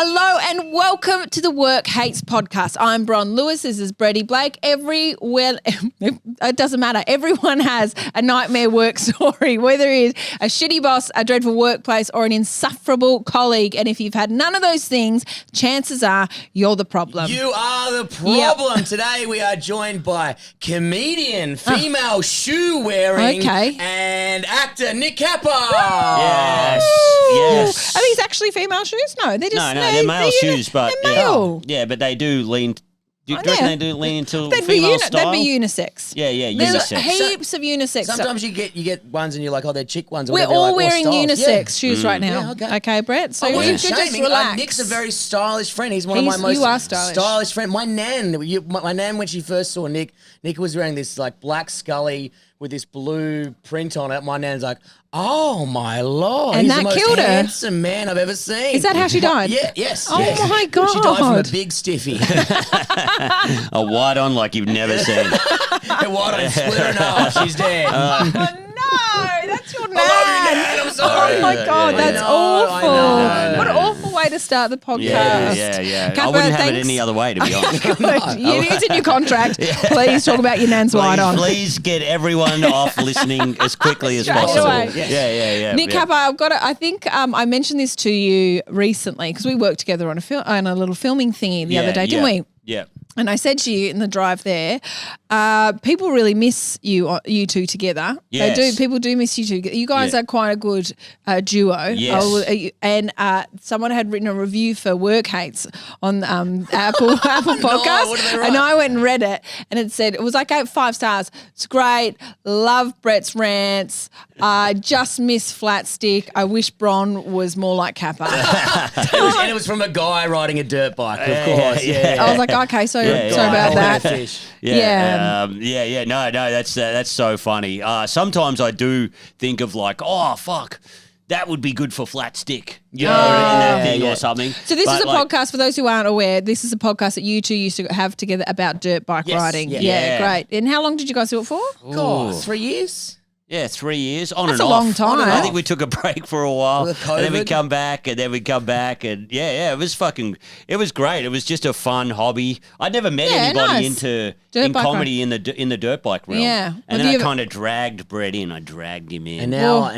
Hello and welcome to the Work Hates podcast. I'm Bron Lewis. This is Brady Blake. It doesn't matter. Everyone has a nightmare work story, whether it is a shitty boss, a dreadful workplace, or an insufferable colleague. And if you've had none of those things, chances are you're the problem. You are the problem. Yep. Today we are joined by comedian, female shoe wearing, and actor Nick Kappa. Yes. Are these actually female shoes? No, they're just they're male shoes, but they're male. Yeah, but they do lean. Do you reckon they do lean into they'd female style? They'd be unisex. Yeah, There's unisex. heaps of unisex. Sometimes you get ones and you're like, oh, they're chick ones. Or We're all wearing unisex shoes right now. Yeah, okay, Brett. So you could just relax. Nick's a very stylish friend. He's one of my most stylish friends. My nan, when she first saw Nick was wearing this like black Scully with this blue print on it. My nan's like, oh my Lord, and he's that the most killed her. handsome man I've ever seen. Is that how she died? Yes. Oh my God. She died from a big stiffy. A white on like you've never seen. A white on split her in half. She's dead. Oh no, that's your nan. I love you, Nan. I'm sorry. Oh my God, that's awful. I know. What an awful way to start the podcast. Yeah. I wouldn't have it any other way, to be honest. It's in your contract. Please talk about your nan's white on. Please get everyone off listening as quickly as possible. Yeah. Nick Kappa, I think I mentioned this to you recently because we worked together on a little filming thingy the other day, didn't we? Yeah. And I said to you in the drive there, people really miss you two together. Yes. They do. People do miss you two. You guys are quite a good duo. Yes. And someone had written a review for Work Hates on Apple Podcast. What did they write? And I went and read it, and it said, it was like 5 stars. It's great. Love Brett's rants. Just miss Flat Stick. I wish Bron was more like Kappa. And it was from a guy riding a dirt bike, of course. Yeah. I was like, okay, sorry about that. No, that's so funny. Sometimes I do think of like, oh fuck, that would be good for Flat Stick, in that thing or something. So this is a podcast for those who aren't aware. This is a podcast that you two used to have together about dirt bike riding. Yeah, great. And how long did you guys do it for? God, 3 years. Yeah, 3 years on That's and a off. long time. I think we took a break for a while, With and then we COVID. come back, and it was great. It was just a fun hobby. I'd never met anybody into comedy in the dirt bike realm. Yeah. And then I kind of dragged Brett in. I dragged him in. And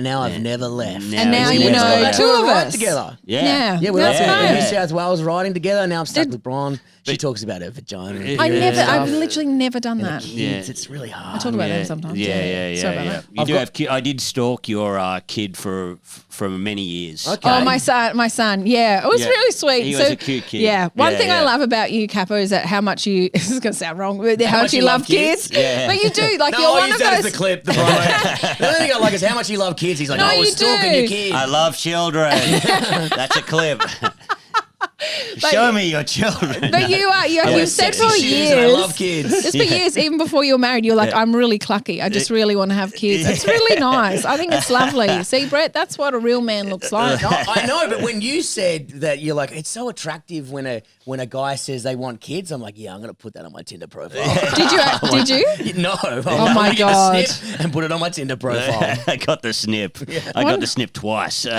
now I've never left. And now you know two of us together. Yeah, we were that's in New great. South Wales riding together. Now I'm stuck with Bron. She talks about her vagina. I've literally never done that. Kids, it's really hard. I talk about them sometimes. Sorry about that. You do have I did stalk your kid for many years. Okay. Oh, my son. Yeah, it was really sweet. He was a cute kid. Yeah, one thing I love about you, Kappa, is that how much you. This is going to sound wrong, but how much you love kids. Yeah. But you do. Like No, you're all one you of said those. is the clip. The only thing I like is how much you love kids. He's like, No, I was you stalking do. your kids. I love children. That's a clip. Show me your children. But you've said for years. I love kids. Just for years, even before you were married, you're like, I'm really clucky. I just really want to have kids. It's really nice. I think it's lovely. See, Brett, that's what a real man looks like. No, I know, but when you said that, you're like, it's so attractive when a guy says they want kids. I'm like, yeah, I'm going to put that on my Tinder profile. Did you? No. Oh my God. Get the snip and put it on my Tinder profile. I got the snip. I got the snip twice. No.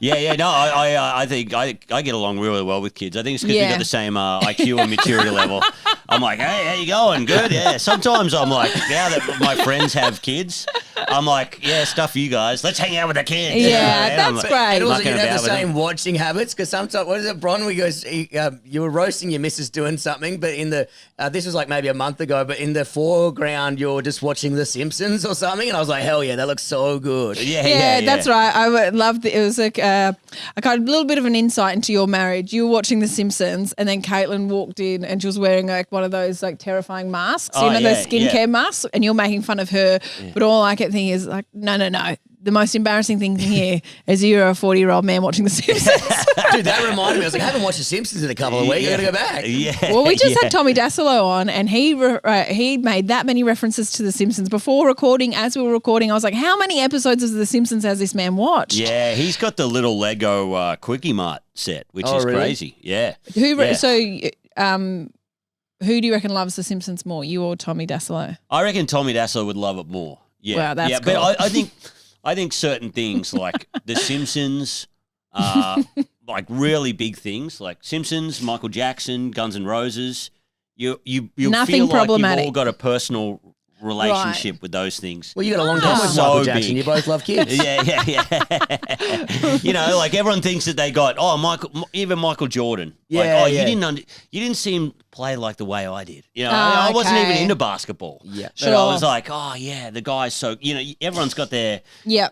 I think I get along really well with kids. I think it's because we got the same IQ and maturity level. I'm like, hey, how you going? Good? Yeah. Sometimes I'm like, now that my friends have kids, I'm like, yeah, stuff you guys. Let's hang out with the kids. Yeah, that's great. And also, Mucking you have about the with same them. watching habits because sometimes, what is it, Bron? We goes, you were roasting your missus doing something, but in the this was like maybe a month ago, but in the foreground you're just watching The Simpsons or something, and I was like, hell yeah, that looks so good. Yeah, that's right. I loved it. It was like I got a little bit of an insight into your marriage. You were watching The Simpsons, and then Caitlin walked in, and she was wearing like one of those like terrifying masks, those skincare masks, and you're making fun of her. Yeah. But all I kept thinking is like, no. The most embarrassing thing here is you're a 40-year-old man watching The Simpsons. Dude, that reminded me. I was like, I haven't watched The Simpsons in a couple of weeks. I got to go back. Yeah. Well, we just had Tommy Dassolo on, and he made that many references to The Simpsons before recording. As we were recording, I was like, how many episodes of The Simpsons has this man watched? Yeah, he's got the little Lego Quickie Mart set, which is really? crazy. Yeah. So, who do you reckon loves The Simpsons more, you or Tommy Dassolo? I reckon Tommy Dassolo would love it more. Yeah. Wow, that's cool. cool. But I think certain things like The Simpsons, like really big things like Simpsons, Michael Jackson, Guns N' Roses, you Nothing feel like problematic. you've all got a personal relationship with those things. Well, you got a long time with So Michael Jackson. big. You both love kids. Yeah. You know, like everyone thinks that they got even Michael Jordan. You didn't see him play like the way I did. You know, I wasn't even into basketball. Yeah, but I was like, the guy's so. You know, everyone's got their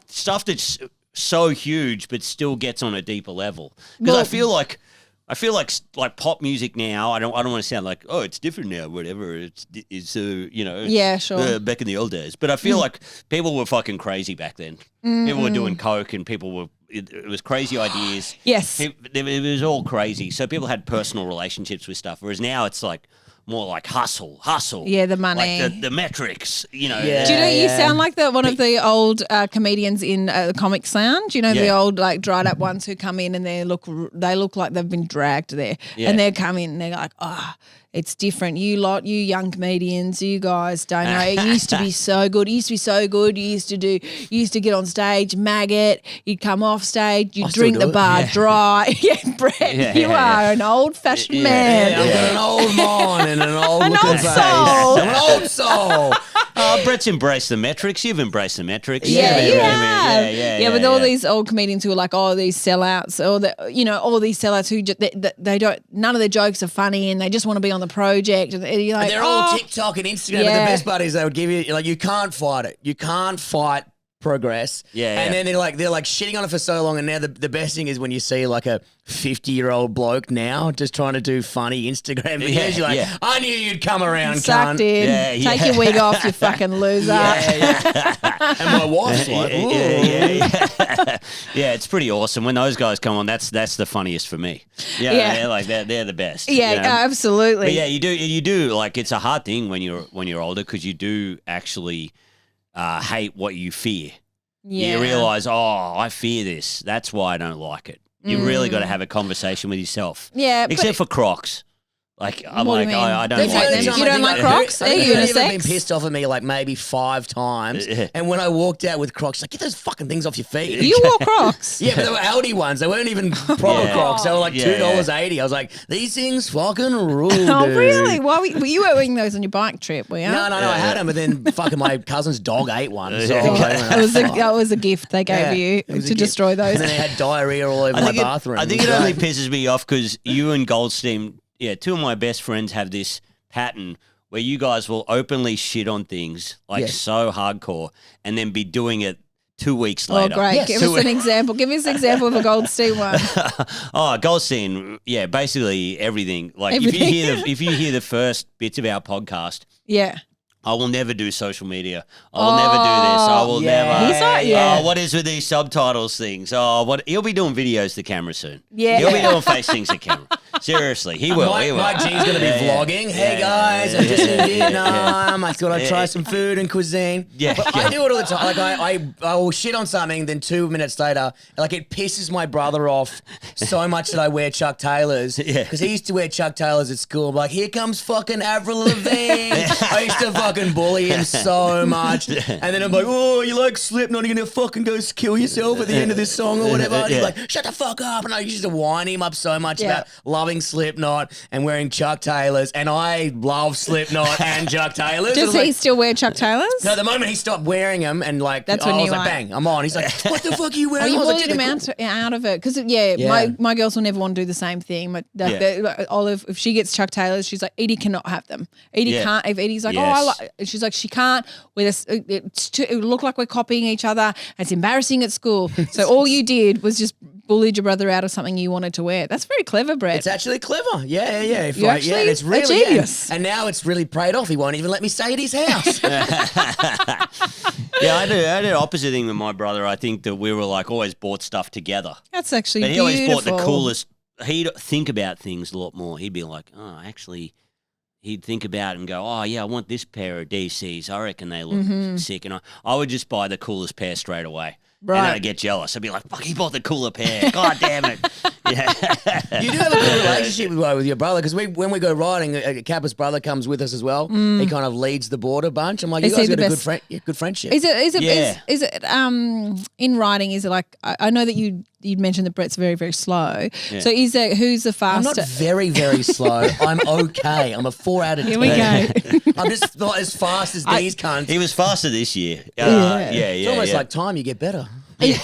stuff that's so huge, but still gets on a deeper level. Because I feel like pop music now. I don't want to sound like it's different now. Whatever it's back in the old days. But I feel like people were fucking crazy back then. People were doing coke and it was crazy ideas. Yes, it was all crazy. So people had personal relationships with stuff. Whereas now it's like more like hustle. Yeah, the money, like the metrics. You know. Yeah. Do you know you sound like one of the old comedians in the Comic Sound? Do you know the old like dried up ones who come in and they look like they've been dragged there, and they come in and they're like, it's different. You young comedians, you guys don't know. It used to be so good. It used to be so good. You used to get on stage, maggot. You'd come off stage. You'd drink the bar dry. Brett, you are an old-fashioned man. Yeah, I've got an old mind and an old soul. I'm an old soul. Brett's embraced the metrics. You've embraced the metrics. Yeah, you have. Yeah, with all these old comedians who are like, these sellouts, or all these sellouts who they don't. None of their jokes are funny, and they just want to be on the project. And you're like, they're all TikTok and Instagram. And the best part is they would give you like, you can't fight it. You can't fight progress. And then they're like shitting on it for so long, and now the best thing is when you see like a 50-year-old bloke now just trying to do funny Instagram videos. You're like, I knew you'd come around, sucked cunt. in. Take your wig off, you fucking loser. And my wife's like, it's pretty awesome when those guys come on. That's the funniest for me. They're like they're the best. Absolutely. But you do like, it's a hard thing when you're older, because you do actually hate what you fear. You realize, I fear this. That's why I don't like it. You really got to have a conversation with yourself. Yeah, except for Crocs. Like, I'm like, I don't like these. You don't like Crocs? Are you unisex? They've been pissed off at me like maybe 5 times. And when I walked out with Crocs, like, get those fucking things off your feet. You wore Crocs? Yeah, but they were Aldi ones. They weren't even proper Crocs. They were like $2.80. I was like, these things fucking rule, dude. Oh, really? Why were you wearing those on your bike trip, were you? No, I had them, but then fucking my cousin's dog ate one. So that was a gift they gave you to destroy those. And then they had diarrhea all over my bathroom. I think it only pisses me off because you and Goldstein, two of my best friends have this pattern where you guys will openly shit on things like so hardcore and then be doing it 2 weeks later. Oh, great. Yes. Give us an example. Give us an example of a Goldstein one. Goldstein, basically everything. Like if you hear the first bits of our podcast, I will never do social media. I will never do this. I will never. He's like, what is with these subtitles things? He'll be doing videos to camera soon. Yeah. He'll be doing face things to camera. Seriously, he will. Mike G's going to be vlogging. Hey guys, I'm just in Vietnam. I thought I'd try some food and cuisine. But I do it all the time. Like I will shit on something, then 2 minutes later, like it pisses my brother off so much that I wear Chuck Taylors. Because he used to wear Chuck Taylors at school. I'm like, here comes fucking Avril Lavigne. I used to fucking bully him so much. And then I'm like, you like Slipknot? You're going to fucking go kill yourself at the end of this song or whatever. And he's like, shut the fuck up. And I used to wind him up so much about loving Slipknot and wearing Chuck Taylors, and I love Slipknot and Chuck Taylors. Does he still wear Chuck Taylors? No, the moment he stopped wearing them and like, that's when I you was like, bang, I'm on. He's like, what the fuck are you wearing? You bullied him out of it because my girls will never want to do the same thing. But Olive, if she gets Chuck Taylors, she's like, Edie cannot have them. Edie can't. If Edie's like, she's like, she can't. It will look like we're copying each other. It's embarrassing at school. So all you did was just bullied your brother out of something you wanted to wear. That's very clever, Brett. It's actually clever. Yeah. And it's really genius. And now it's really preyed off. He won't even let me stay at his house. I did the opposite thing with my brother. I think that we were like always bought stuff together. That's actually but he beautiful. always bought the coolest. He'd think about things a lot more. He'd be like, he'd think about it and go, I want this pair of DCs. I reckon they look sick. And I would just buy the coolest pair straight away. Right. And I'd get jealous. I'd be like, fuck, he bought the cooler pair. God damn it. You do have a good relationship with your brother because when we go riding, Kappa's brother comes with us as well. He kind of leads the board a bunch. I'm like, you guys got a good friendship. Is it in riding? Is it like I know that you'd mentioned that Brett's very, very slow. Yeah. So who's the fastest? I'm not very, very slow. I'm okay. I'm a 4 out of 10. Here we go. I'm just not as fast as these cunts. He was faster this year. It's almost like time you get better. You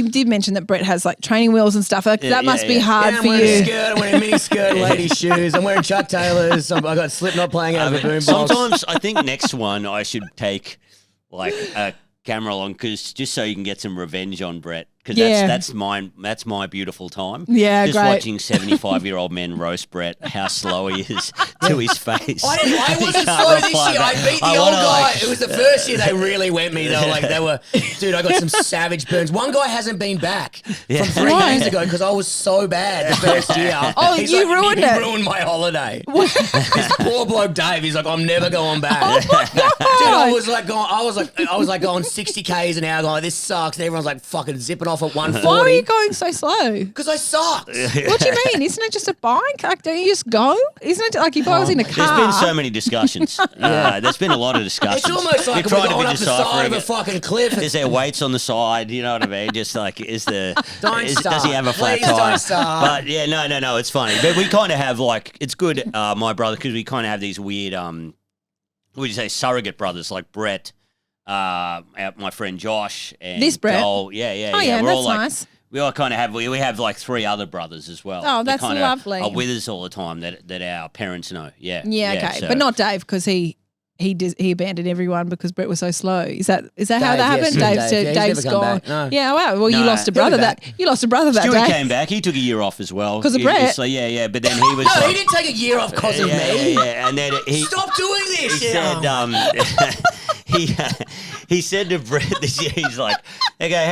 did mention that Brett has like training wheels and stuff. That must be hard for you. I'm wearing a mini skirt, lady shoes. I'm wearing Chuck Taylors. I got Slipknot playing out of a boombox. Sometimes I think next one I should take like a camera along just so you can get some revenge on Brett. Because that's my beautiful time. Yeah, just great. Watching 75-year-old men roast Brett, how slow he is to his face. I wasn't slow this year. I beat the old guy. It was the first year they really went me. Dude, I got some savage burns. One guy hasn't been back from 3 days ago because I was so bad the first year. You ruined it. He ruined my holiday. This poor bloke Dave, he's like, I'm never going back. Dude, I was like going 60 Ks an hour going, this sucks. And everyone's like fucking zipping off at 140. Why are you going so slow? Because I sucked. What do you mean? Isn't it just a bike? Like, don't you just go? Isn't it like if I was in a car? There's been so many discussions. There's been a lot of discussions. It's almost like we're going up the side of a fucking cliff. Is there weights on the side? You know what I mean? Just like, does he have a flat Please tire? Don't start. But yeah, no, it's funny. But we kind of have like, it's good, my brother, because we kind of have these weird, what would you say, surrogate brothers like Brett, my friend Josh, and this Brett. Joel. Oh yeah, we're that's all like, nice. We all kind of have. We have like 3 other brothers as well. Oh, that's lovely. Are with us all the time that our parents know. Yeah. Yeah. Okay, but not Dave because he abandoned everyone because Brett was so slow. Is that how that happened? Yes. Dave's gone. No. Yeah. Wow. Well, you lost a brother that day. Stewie came back. He took a year off as well because of Brett. So yeah. But then he was. No, he didn't take a year off because of me. Yeah. And then Stop doing this. He said. He said to Brett this year, he's like, okay,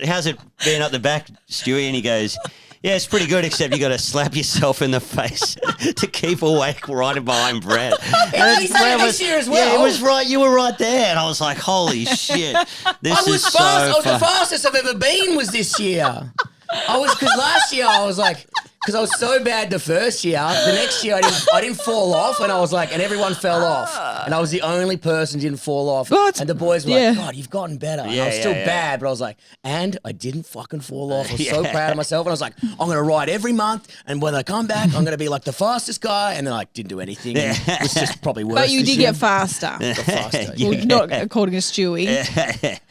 how's it been up the back, Stewie? And he goes, yeah, it's pretty good, except you got to slap yourself in the face to keep awake right behind Brett. And he said it this year as well. Yeah, it was right. You were right there. And I was like, holy shit. This is so fast. The fastest I've ever been was this year. Because last year I was like, because I was so bad the first year, the next year I didn't fall off, and I was like, and everyone fell off, and I was the only person who didn't fall off, and the boys were like, God, you've gotten better. And I was still bad, but I was like, and I didn't fucking fall off. I was so proud of myself, and I was like, I'm going to ride every month, and when I come back, I'm going to be like the fastest guy, and then I didn't do anything. It was just probably worse. But you did get faster. Faster. Well, not according to Stewie.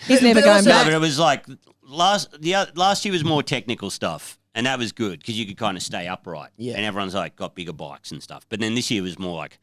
He's never going back. But it was like last year was more technical stuff. And that was good because you could kind of stay upright. Yeah. And everyone's like got bigger bikes and stuff. But then this year was more like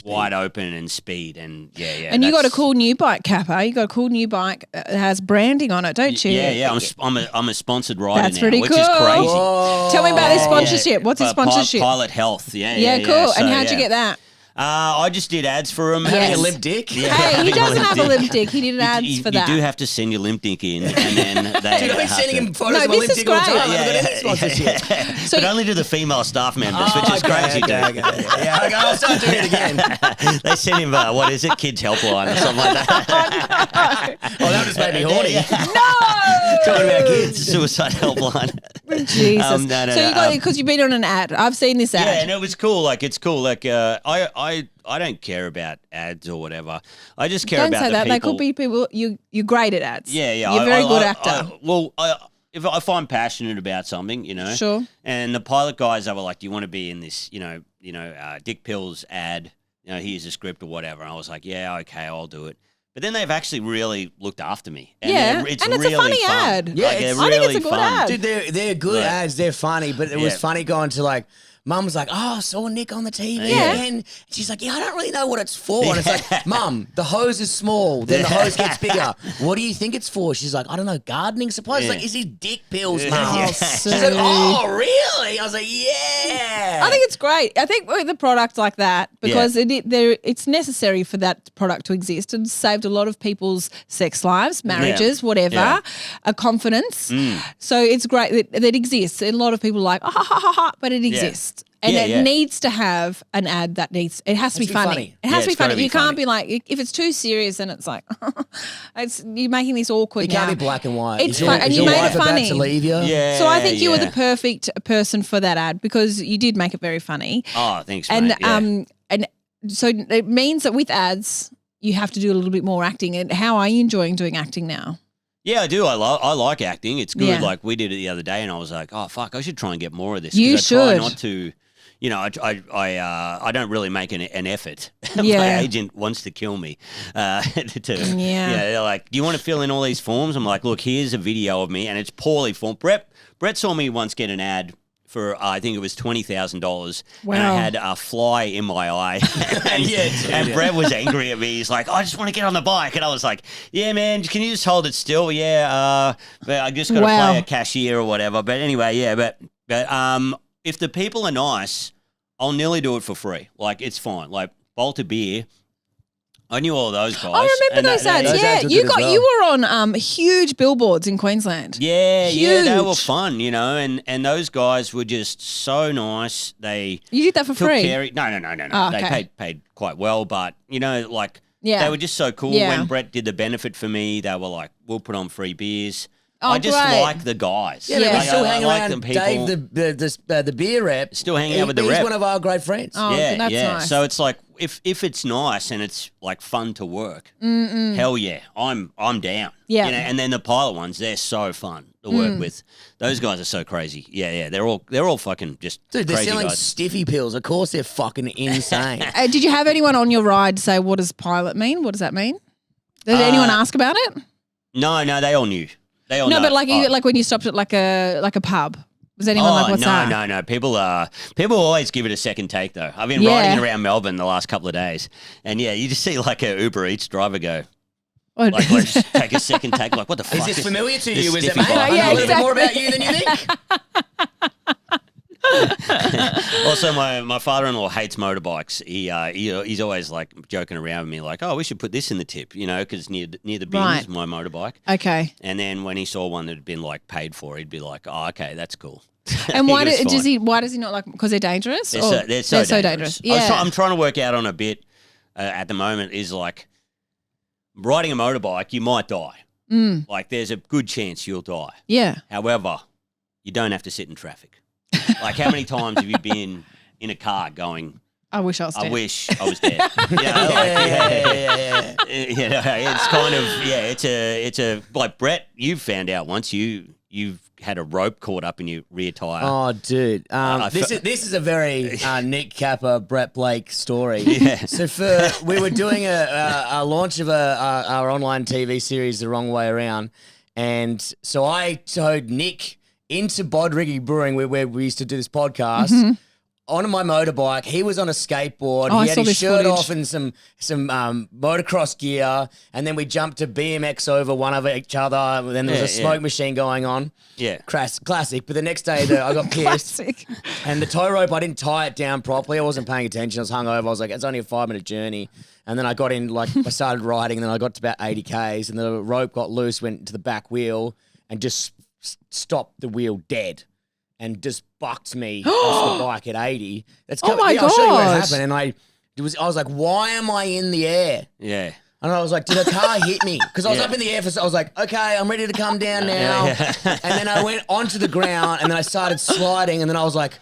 wide open and speed and yeah. And you got a cool new bike, Kappa. You got a cool new bike that has branding on it, don't you? Yeah. I'm a sponsored rider That's now, pretty which cool. is crazy. Whoa. Tell me about this sponsorship. What's his sponsorship? Pilot Health. Yeah, cool. So, and how'd you get that? I just did ads for him. Having a limp dick? Yeah, hey, he doesn't have a limp dick. He did ads for that. You do have to send your limp dick in, and then they. Dude, I've been sending him photos of my limp dick all the time. I haven't got any sponsorship. But only to the female staff members, which is crazy, dude. Yeah, I'll start doing it again. They send him, what is it, Kids Helpline or something like that. Oh, that just made me horny. No! Talking about kids. Suicide Helpline. Jesus. So you got it because you've been on an ad. I've seen this ad. Yeah, and it was cool. Like, it's cool. Like, I don't care about ads or whatever. I just care about the people. Don't say that. They could be people. You're great at ads. Yeah. You're a very good actor. If I'm passionate about something, Sure. And the pilot guys, they were like, "Do you want to be in this, Dick Pills ad? Here's a script or whatever." And I was like, "Yeah, okay, I'll do it." But then they've actually really looked after me. And it's really a funny fun. Ad. Yeah, I think it's a good ad. Dude, they're good ads. They're funny, but it was funny going to like. Mum was like, I saw Nick on the TV again. And she's like, I don't really know what it's for. And it's like, Mum, the hose is small. Then the hose gets bigger. What do you think it's for? She's like, I don't know, gardening supplies? It's like, is he Dick Pills, Mum? She's like, oh, really? I was like, yeah. I think it's great. I think with a product like that, because it's necessary for that product to exist. It's saved a lot of people's sex lives, marriages, whatever, a confidence. So it's great that it exists. And a lot of people are like, but it exists. And it needs to have an ad that it has to be funny. It has to be funny. You can't be like, if it's too serious, then it's like, you're making this awkward. It can't be black and white. It's fun, and you made it funny. About to leave you? Yeah. So I think you were the perfect person for that ad because you did make it very funny. Oh, thanks, mate. And so it means that with ads, you have to do a little bit more acting. And how are you enjoying doing acting now? Yeah, I do. I like acting. It's good. Yeah. Like we did it the other day, and I was like, oh fuck, I should try and get more of this. You should. I try not to. You know, I don't really make an effort. Yeah. My agent wants to kill me. They're like, do you want to fill in all these forms? I'm like, look, here's a video of me, and it's poorly formed. Brett saw me once get an ad for I think it was $20,000. Wow. And I had a fly in my eye. and Brett was angry at me. He's like, I just want to get on the bike. And I was like, yeah, man, can you just hold it still? Yeah, but I just got to play a cashier or whatever. But anyway, but if the people are nice, I'll nearly do it for free. Like, it's fine. Like, Bolt of Beer, I knew all those guys. I remember those ads. Yeah, you were on huge billboards in Queensland. Yeah, they were fun, you know, and those guys were just so nice. You did that for free? No. Oh, they paid quite well, but you know, like they were just so cool. Yeah. When Brett did the benefit for me, they were like, "We'll put on free beers." Oh, I just like the guys. Yeah, we're still hanging around. Dave, the beer rep, still hanging out with the rep. He's one of our great friends. Oh, that's nice. So it's like if it's nice and it's like fun to work, hell yeah, I'm down. Yeah, you know, and then the pilot ones, they're so fun to work with. Those guys are so crazy. Yeah, they're all fucking just dude. They're crazy selling guys. stiffy pills. Of course, they're fucking insane. Did you have anyone on your ride say, "What does pilot mean? What does that mean?" Did anyone ask about it? No, they all knew. But like when you stopped at like a pub, was anyone like, what's that? No. People always give it a second take though. I've been riding around Melbourne the last couple of days, and you just see like a Uber Eats driver go. Like, let's take a second take. Like, what the fuck? Is this familiar to you? Is it, mate? I know a little bit more about you than you think. Also, my father-in-law hates motorbikes. He's always like joking around with me, like, "Oh, we should put this in the tip," you know, because near the bins is my motorbike. Okay. And then when he saw one that had been like paid for, he'd be like, "Oh, okay, that's cool." And why does he not like? Because they're dangerous. They're so dangerous. Yeah. I'm trying to work out on a bit at the moment. Is like riding a motorbike, you might die. Like there's a good chance you'll die. Yeah. However, you don't have to sit in traffic. Like, how many times have you been in a car going, I wish I was dead. I wish I was dead. You know, it's kind of, it's a, like Brett, you've found out once you've had a rope caught up in your rear tyre. Oh, dude. This is a very Nick Capper, Brett Blake story. Yeah. So we were doing a launch of our online TV series The Wrong Way Around. And so I towed Nick into Bod Riggy Brewing, where we used to do this podcast, on my motorbike. He was on a skateboard. He had his shirt off and some motocross gear, and then we jumped to BMX over one of each other. And then there was a smoke machine going on. Yeah, classic. But the next day, I got pissed, and the tow rope, I didn't tie it down properly. I wasn't paying attention. I was hungover. I was like, it's only a 5-minute journey. And then I got in, like, I started riding, and then I got to about 80 Ks, and the rope got loose, went to the back wheel, and just stopped the wheel dead and just bucked me off the bike at 80. Oh my God. I'll show you what happened. And I was like, why am I in the air? Yeah. And I was like, did a car hit me? Because I was up in the air I was like, okay, I'm ready to come down now. And then I went onto the ground, and then I started sliding, and then I was like,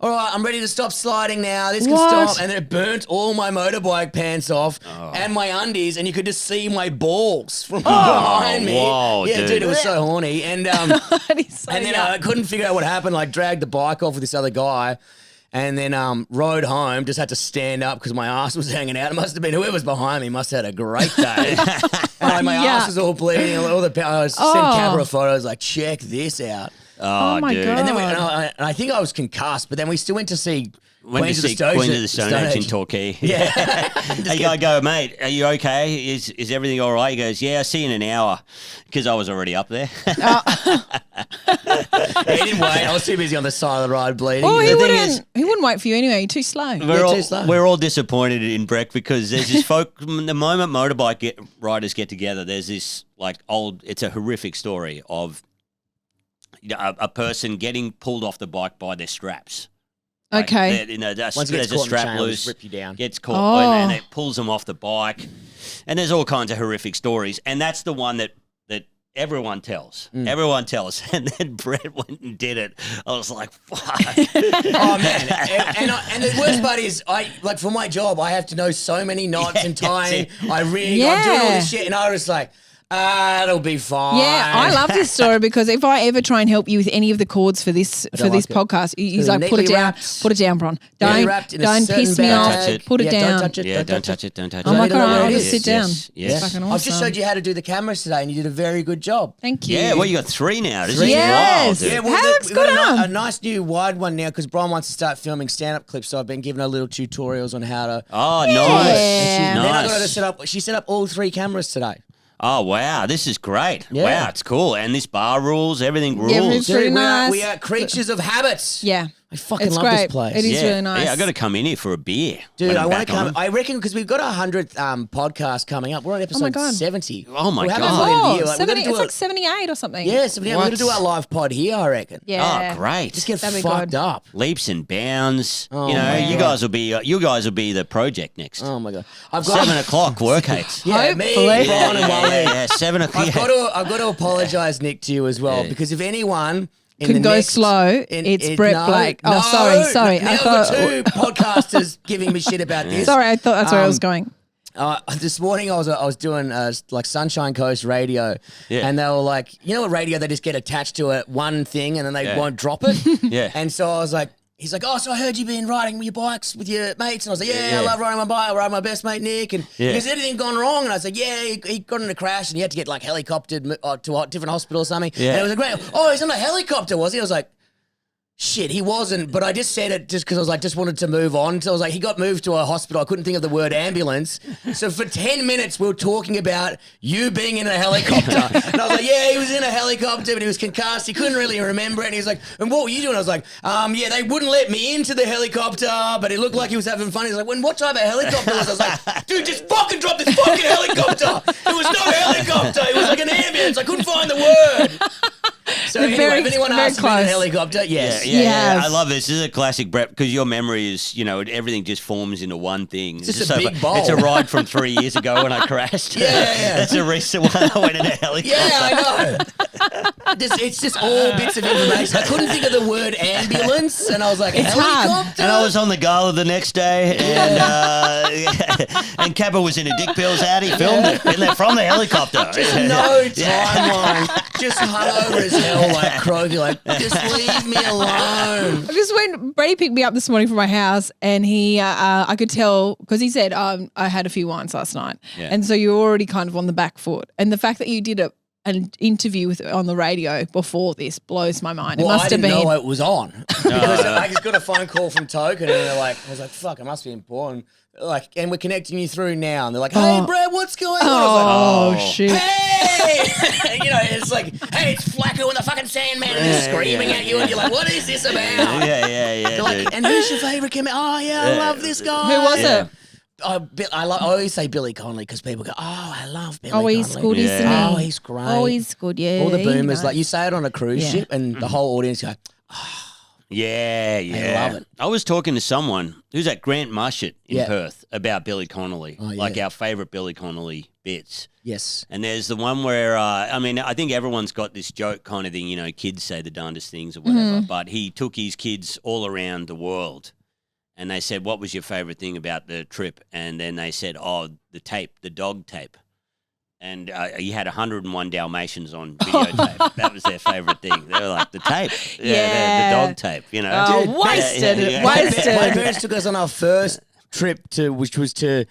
all right, I'm ready to stop sliding now. This can stop. And then it burnt all my motorbike pants off and my undies, and you could just see my balls from behind me. Whoa, yeah, dude, it was so horny. And then young. I couldn't figure out what happened. Like, dragged the bike off with this other guy, and then rode home. Just had to stand up because my ass was hanging out. It must have been whoever was behind me must have had a great day. And my ass was all bleeding. I sent camera photos like, check this out. Oh my God. And then I think I was concussed, but then we still went to see Queens of the Stone Age in Torquay. Yeah. I go, mate, are you okay? Is everything all right? He goes, yeah, I'll see you in an hour, because I was already up there. He didn't wait. I was too busy on the side of the road bleeding. Oh, he wouldn't wait for you anyway. You're too slow. We're all disappointed in Breck, because there's this the moment motorbike riders get together, there's this like it's a horrific story of a person getting pulled off the bike by their straps. Like, okay. Once it gets caught in the chain, loose, rip you down. Gets caught and it pulls them off the bike. And there's all kinds of horrific stories. And that's the one that everyone tells. Everyone tells. And then Brett went and did it. I was like, fuck. Oh, man. And the worst part is, for my job, I have to know so many knots and tying. I'm doing all this shit. And I was like, it'll be fine. Yeah, I love this story because if I ever try and help you with any of the chords for this podcast, he's like, put it down, Bron. Don't piss me off. Put it down. Don't touch it. Yeah, don't touch it. Don't touch it. I'm like, all right, I'll just sit down. Yes. Fucking awesome. I've just showed you how to do the cameras today, and you did a very good job. Thank you. Yeah, well, you got 3 now. This is Yes. wild, dude. Yeah, well, Alex, we've got good a nice new wide one now because Brian wants to start filming stand-up clips, so I've been giving her little tutorials on how to. Oh, Yeah. nice. And Then I got her to set up. She set up all 3 cameras today. Oh, wow. This is great. Yeah. Wow, it's cool. And this bar rules. Everything rules. everything's pretty nice. We are creatures of habits. Yeah. I fucking It's love great. this place. It is really nice. Yeah, I got to come in here for a beer. Dude, when I I'm want to back come. on. I reckon because we've got our 100th podcast coming up. We're on episode God. 70. Oh, my We haven't God. done it in a year. Oh, Like, we're gonna 70, do it's a- like 78 or something. Yeah, 78. We're going to do What? our live pod here, I reckon. Yeah. Oh, great. Just get That'd be fucked good. up. Leaps and bounds. Oh, you know, my you God. guys will be the project next. Oh, my God. I've got 7 o'clock work hates. Yeah, me, Hopefully. Brian and Wally. Yeah, 7 o'clock. I've got to apologise, Nick, to you as well, because if anyone Can go slow, it's Brett Blake. Oh, sorry. Now I I've got thought. 2 podcasters giving me shit about this. Sorry, I thought that's where I was going. This morning I was doing like Sunshine Coast radio, and they were like, you know, what radio they just get attached to one thing and then they won't drop it. Yeah. And so I was like, he's like, oh, so I heard you've been riding your bikes with your mates, and I was like, yeah, I love riding my bike. I ride my best mate Nick, and has anything gone wrong? And I was like, yeah, he got in a crash and he had to get like helicoptered to a different hospital or something. Yeah. And it was a great. Oh, he's on a helicopter, was he? I was like, shit, he wasn't, but I just said it just because I was like, just wanted to move on. So I was like, he got moved to a hospital. I couldn't think of the word ambulance. So for 10 minutes, we were talking about you being in a helicopter. And I was like, yeah, he was in a helicopter, but he was concussed. He couldn't really remember it. And he was like, and what were you doing? I was like, yeah, they wouldn't let me into the helicopter, but it looked like he was having fun. He's like, what type of helicopter was it? I was like, dude, just fucking drop this fucking helicopter. It was no helicopter. It was like an ambulance. I couldn't find the word. So anyway, if anyone asks me in a helicopter, yes. Yeah. I love this. This is a classic, Brett, because your memory is, you know, everything just forms into one thing. It's just a big bowl. It's a ride from 3 years ago when I crashed. Yeah. That's a recent one. I went in a helicopter. Yeah, I know. It's just all bits of information. I couldn't think of the word ambulance, and I was like, helicopter? And I was on the gala the next day, and Cabba was in a Dick Pills ad. He filmed it from the helicopter. Just no timeline. Just hung over as hell like Kroger, like, just leave me alone. I just went, Brady picked me up this morning from my house and he, I could tell, because he said, I had a few wines last night. Yeah. And so you're already kind of on the back foot. And the fact that you did an interview on the radio before this blows my mind. Well, it must I didn't have been. know it was on. Because I just got a phone call from Token and I was like, fuck, it must be important. Like, and we're connecting you through now. And they're like, hey, Brad, what's going on? I was like, shit. hey! You know, it's like, hey, it's Flacco and the fucking Sandman and they're screaming at you and you're like, what is this about? Yeah, They're like, and who's your favourite comedian? Oh, yeah, I love this guy. Who was it? I always say Billy Connolly because people go, oh, I love Billy Connolly. Oh, he's good, isn't he? Oh, he's great. Oh, he's good, yeah. All the boomers, nice. like you say it on a cruise ship and the whole audience go, Yeah. I love it. I was talking to someone who's at Grant Mushet in Yeah. Perth about Billy Connolly, Oh, yeah. like our favourite Billy Connolly bits. yes. And there's the one where, I think everyone's got this joke kind of thing, you know, kids say the darndest things or whatever, but he took his kids all around the world and they said, what was your favourite thing about the trip? And then they said, oh, the tape, the dog tape. And he had 101 Dalmatians on videotape. That was their favourite thing. They were like, the tape. Yeah. The dog tape, you know. Oh, Dude, wasted. My Wasted. parents took us on our first trip which was to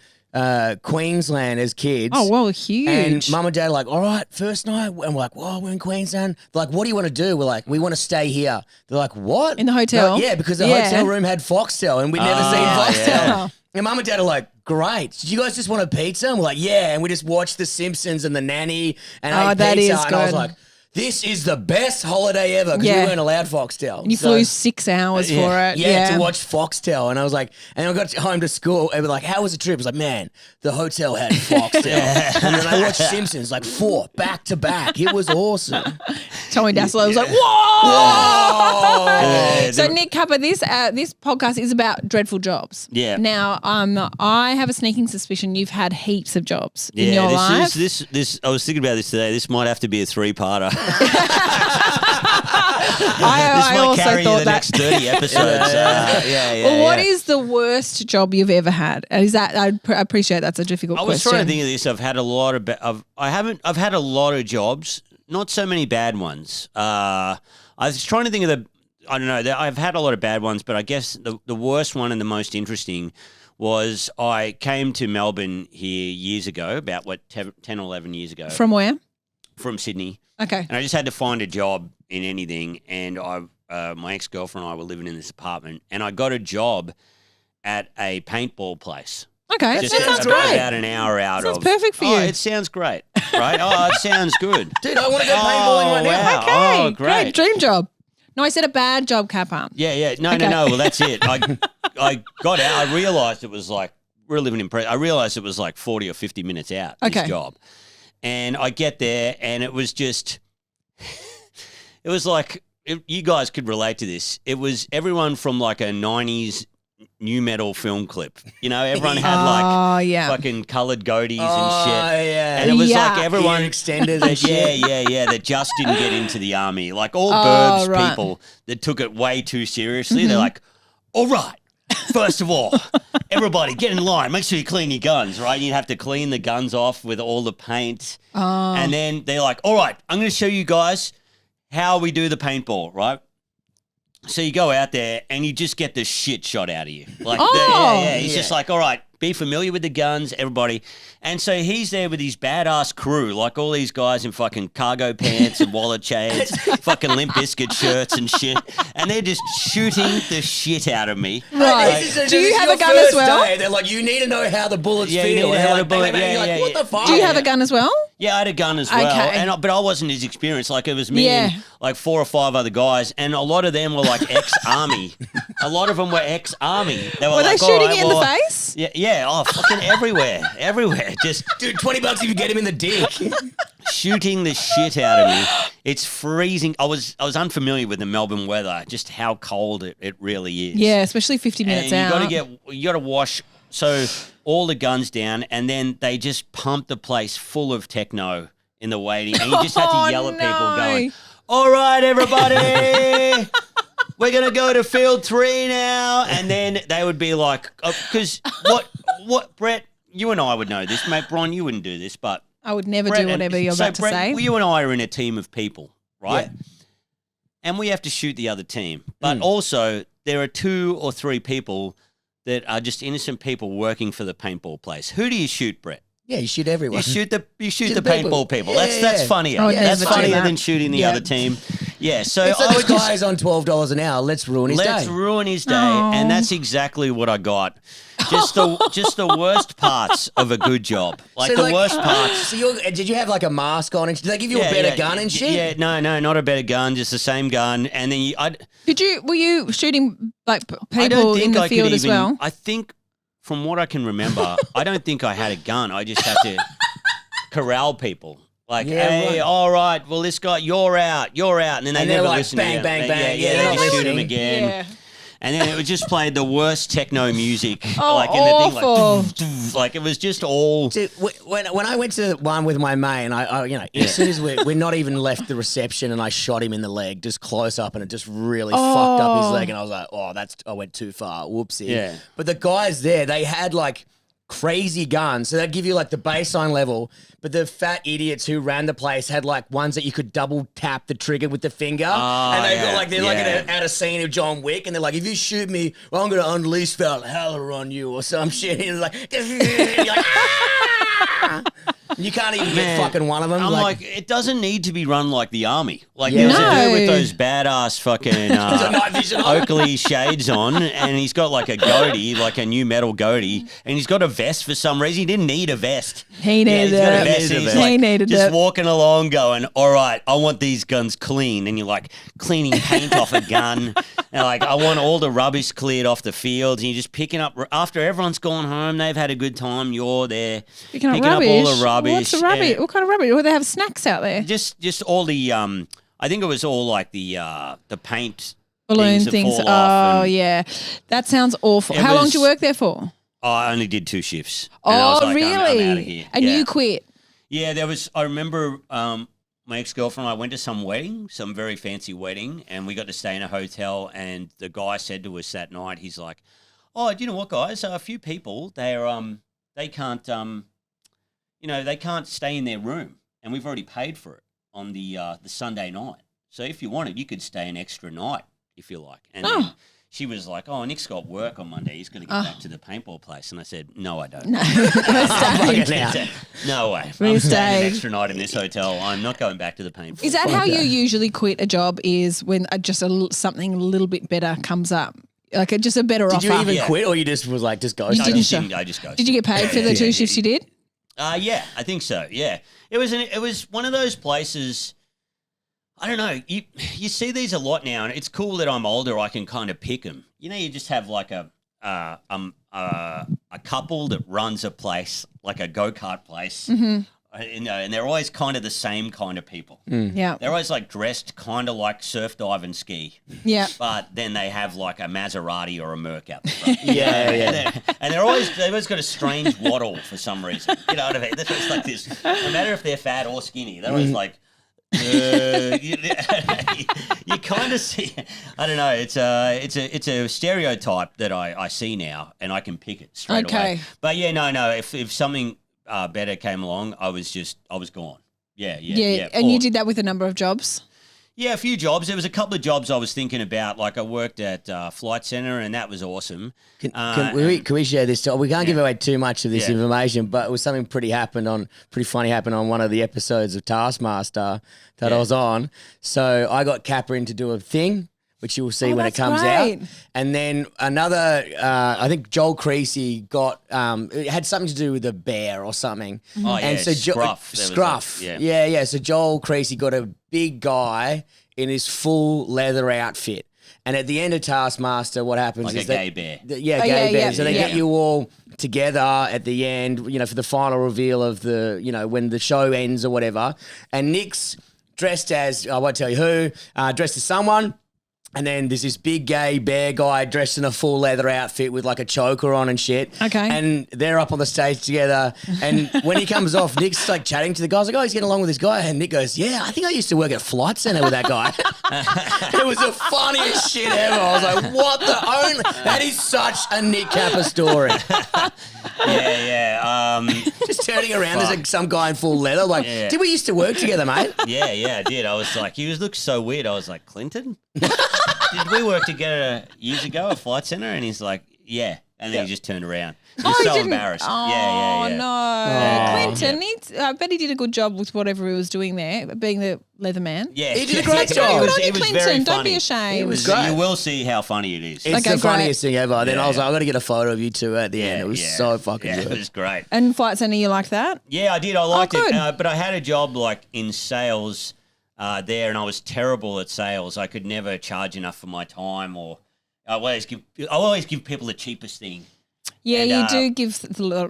Queensland as kids. Oh, well, huge. And mum and dad are like, all right, first night. And we're like, whoa, we're in Queensland. They're like, what do you want to do? We're like, we want to stay here. They're like, what? In the hotel? Yeah, because the hotel room had Foxtel and we'd never seen Foxtel. Yeah. And mum and dad are like, great. Did you guys just want a pizza? And we're like, yeah. And we just watched The Simpsons and The Nanny and ate that pizza. is and I was good. like, this is the best holiday ever because we weren't allowed Foxtel. And you flew 6 hours for it. Yeah, to watch Foxtel. And I was like, and I got home to school and we're like, how was the trip? I was like, man, the hotel had Foxtel. And then I watched Simpsons, like 4 back to back. It was awesome. Tommy Dassler was like, whoa! So Nick Cuppa, this podcast is about dreadful jobs. Yeah. Now, I have a sneaking suspicion you've had heaps of jobs in your life. This I was thinking about this today. This might have to be a 3-parter. I also carry thought the next 30 episodes. Well, what is the worst job you've ever had? Is that I appreciate that's a difficult question. I was trying to think of this. I've had a lot I've had a lot of jobs, not so many bad ones. I was trying to think of I don't know. I've had a lot of bad ones, but I guess the worst one and the most interesting was I came to Melbourne here years ago, about 10 or 11 years ago. From where? From Sydney. Okay. And I just had to find a job in anything, and my ex-girlfriend and I were living in this apartment, and I got a job at a paintball place. Okay, just that sounds great. About an hour out sounds perfect for you. Oh, it sounds great, right? Oh, it sounds good. Dude, I want to go paintballing right now. Wow. Okay, oh, great. Dream job. No, I said a bad job, Kappa. Yeah. No. Well, that's it. I got out. I realised it was like, we're living in I realised it was like 40 or 50 minutes out, this job. And I get there, and it was just, it was like, you guys could relate to this. It was everyone from like a 90s new metal film clip. You know, everyone had like fucking coloured goatees and shit. Yeah. And it was like everyone extended that that just didn't get into the army. Like all burbs people that took it way too seriously. They're like, all right, first of all, everybody get in line. Make sure you clean your guns, right? You'd have to clean the guns off with all the paint. And then they're like, all right, I'm going to show you guys how we do the paintball, right? So you go out there and you just get the shit shot out of you. Like, he's just like, all right, be familiar with the guns, everybody. And so he's there with his badass crew, like all these guys in fucking cargo pants and wallet chains, fucking Limp Bizkit shirts and shit. And they're just shooting the shit out of me. Right. Do you have a gun as well? Day. They're like, you need to know how the bullets feel. You need to know how the bullet, what the fuck? Do you have a gun as well? Yeah, I had a gun as well, but I wasn't as experienced. Like it was me and like 4 or 5 other guys, and a lot of them were like ex-army. A lot of them were ex-army. Were they shooting you in the face? Yeah. Oh, fucking everywhere. Just dude, $20 if you get him in the dick. Shooting the shit out of me. It's freezing. I was unfamiliar with the Melbourne weather, just how cold it really is. Yeah, especially 50 minutes out. You got to wash. So all the guns down, and then they just pumped the place full of techno in the waiting, and you just had to yell at people going, all right, everybody, we're going to go to field 3 now. And then they would be like, because what, Brett, you and I would know this, mate. Bron, you wouldn't do this, but I would never do whatever you're about to say. You and I are in a team of people, right? Yeah. And we have to shoot the other team. But also there are 2 or 3 people that are just innocent people working for the paintball place. Who do you shoot, Brett? Yeah, you shoot everyone. You shoot the paintball people. That's funnier. Oh, that's funnier than shooting the other team. Yeah, so this guy's on $12 an hour. Let's ruin his day. Let's ruin his day, and that's exactly what I got. Just the worst parts of a good job, like the worst parts. So did you have like a mask on? Did they give you a better gun and shit? Yeah, no, not a better gun, just the same gun. And then were you shooting like people in the field as well? I think, from what I can remember, I don't think I had a gun. I just had to corral people. Like, hey, all right, well, this guy, you're out. And then they never like, listen bang, to bang, bang. they just shoot him again. Yeah. And then it would just play the worst techno music. Oh, like in awful. the thing, like it was just all. Dude, when I went to one with my mate, and as soon as we're not even left the reception, and I shot him in the leg, just close up, and it just really fucked up his leg, and I was like, I went too far, whoopsie. Yeah. But the guys there, they had like crazy guns, so they'd give you like the baseline level, but the fat idiots who ran the place had like ones that you could double tap the trigger with the finger, and they got like they're like at a scene of John Wick, and they're like, if you shoot me, well, I'm gonna unleash Valhalla on you or some shit. And it's like, you're like, You can't even get fucking one of them. I'm like, it doesn't need to be run like the army. Like Yeah. there's a dude with those badass fucking night vision on. Oakley shades on, and he's got like a goatee, like a new metal goatee, and he's got a vest for some reason. He didn't need a vest. He needed he's got a it. vest, and he's He like, needed just it. walking along going, all right, I want these guns clean. And you're like cleaning paint off a gun. And like, I want all the rubbish cleared off the field. And you're just picking up, after everyone's gone home, they've had a good time, you're there Picking up all the rubbish. What's the rubbish? What kind of rubbish? Or they have snacks out there? Just all the, I think it was all like the paint Balloon things. things. That fall off Oh, and yeah. That sounds awful. How long did you work there for? I only did 2 shifts. And I was Oh, like, really? I'm out of here. And you quit? Yeah, I remember my ex-girlfriend and I went to some wedding, some very fancy wedding, and we got to stay in a hotel, and the guy said to us that night, he's like, oh, do you know what, guys? A few people, they can't, they can't stay in their room, and we've already paid for it on the Sunday night. So if you wanted, you could stay an extra night if you like. And then she was like, oh, Nick's got work on Monday. He's got to get back to the paintball place. And I said, no, I don't. No. No way. We I'm staying stayed. an extra night in this hotel. I'm not going back to the paintball. Is that how you usually quit a job, is when something a little bit better comes up? Like just a better offer? Did you even quit, or you just was like, just go? You didn't. I just go. Did you get paid for the 2 shifts you did? Yeah, I think so. Yeah, it was one of those places. I don't know. You see these a lot now, and it's cool that I'm older. I can kind of pick them. You know, you just have like a couple that runs a place, like a go-kart place. Mm-hmm. And they're always kind of the same kind of people. Yeah. They're always like dressed kind of like surf, dive, and ski. Yeah. But then they have like a Maserati or a Merc out the front. Yeah. And they've always got a strange waddle for some reason. You know what I mean? It's like this. No matter if they're fat or skinny, they're always like. You kind of see. I don't know. It's a stereotype that I see now, and I can pick it straight away. But yeah, no. If something better came along, I was gone. Yeah. And you did that with a number of jobs? Yeah, a few jobs. There was a couple of jobs I was thinking about. Like I worked at Flight Centre, and that was awesome. Can we share this? We can't give away too much of this information, but it was something pretty funny happened on one of the episodes of Taskmaster that I was on. So I got Kappa in to do a thing, which you will see when it comes out. And then another, I think Joel Creasy got, it had something to do with a bear or something. Oh, yeah, and so Scruff. Yeah. So Joel Creasy got a big guy in his full leather outfit. And at the end of Taskmaster, what happens like is a gay bear. Gay bear. So they get you all together at the end, for the final reveal of when the show ends or whatever. And Nick's dressed as, I won't tell you who, dressed as someone. And then there's this big gay bear guy dressed in a full leather outfit with like a choker on and shit. Okay. And they're up on the stage together. And when he comes off, Nick's like chatting to the guys, like, oh, he's getting along with this guy. And Nick goes, yeah, I think I used to work at Flight Centre with that guy. It was the funniest shit ever. I was like, that is such a Nick Kappa story. Yeah. Just turning around, there's like some guy in full leather. Like, did we used to work together, mate? Yeah, I did. I was like, he looked so weird. I was like, Clinton? Did we work together years ago at Flight Centre? And he's like, yeah. And then he just turned around. He was so embarrassed. Oh, yeah. no. Clinton, I bet he did a good job with whatever he was doing there, being the leather man. Yeah. He did a great job. It was Clinton, very funny. don't be ashamed. It was great. You will see how funny it is. It's the funniest thing ever. Then I was like, I've got to get a photo of you two at the end. It was so fucking good. It was great. And Flight Centre, you like that? Yeah, I did. I liked good. it. But I had a job like in sales there, and I was terrible at sales. I could never charge enough for my time, or I always give people the cheapest thing. Yeah, and, you do give.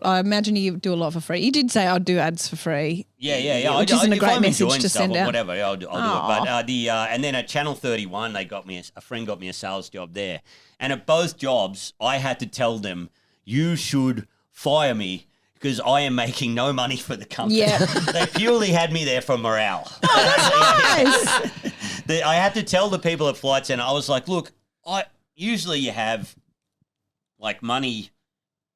I imagine you do a lot for free. You did say I'd do ads for free. Yeah. Which isn't a great message to send out. Whatever, I'll do it. But and then at Channel 31, a friend got me a sales job there, and at both jobs, I had to tell them, you should fire me, because I am making no money for the company. Yeah. They purely had me there for morale. Nice. I had to tell the people at Flight Centre, I was like, look, usually you have like money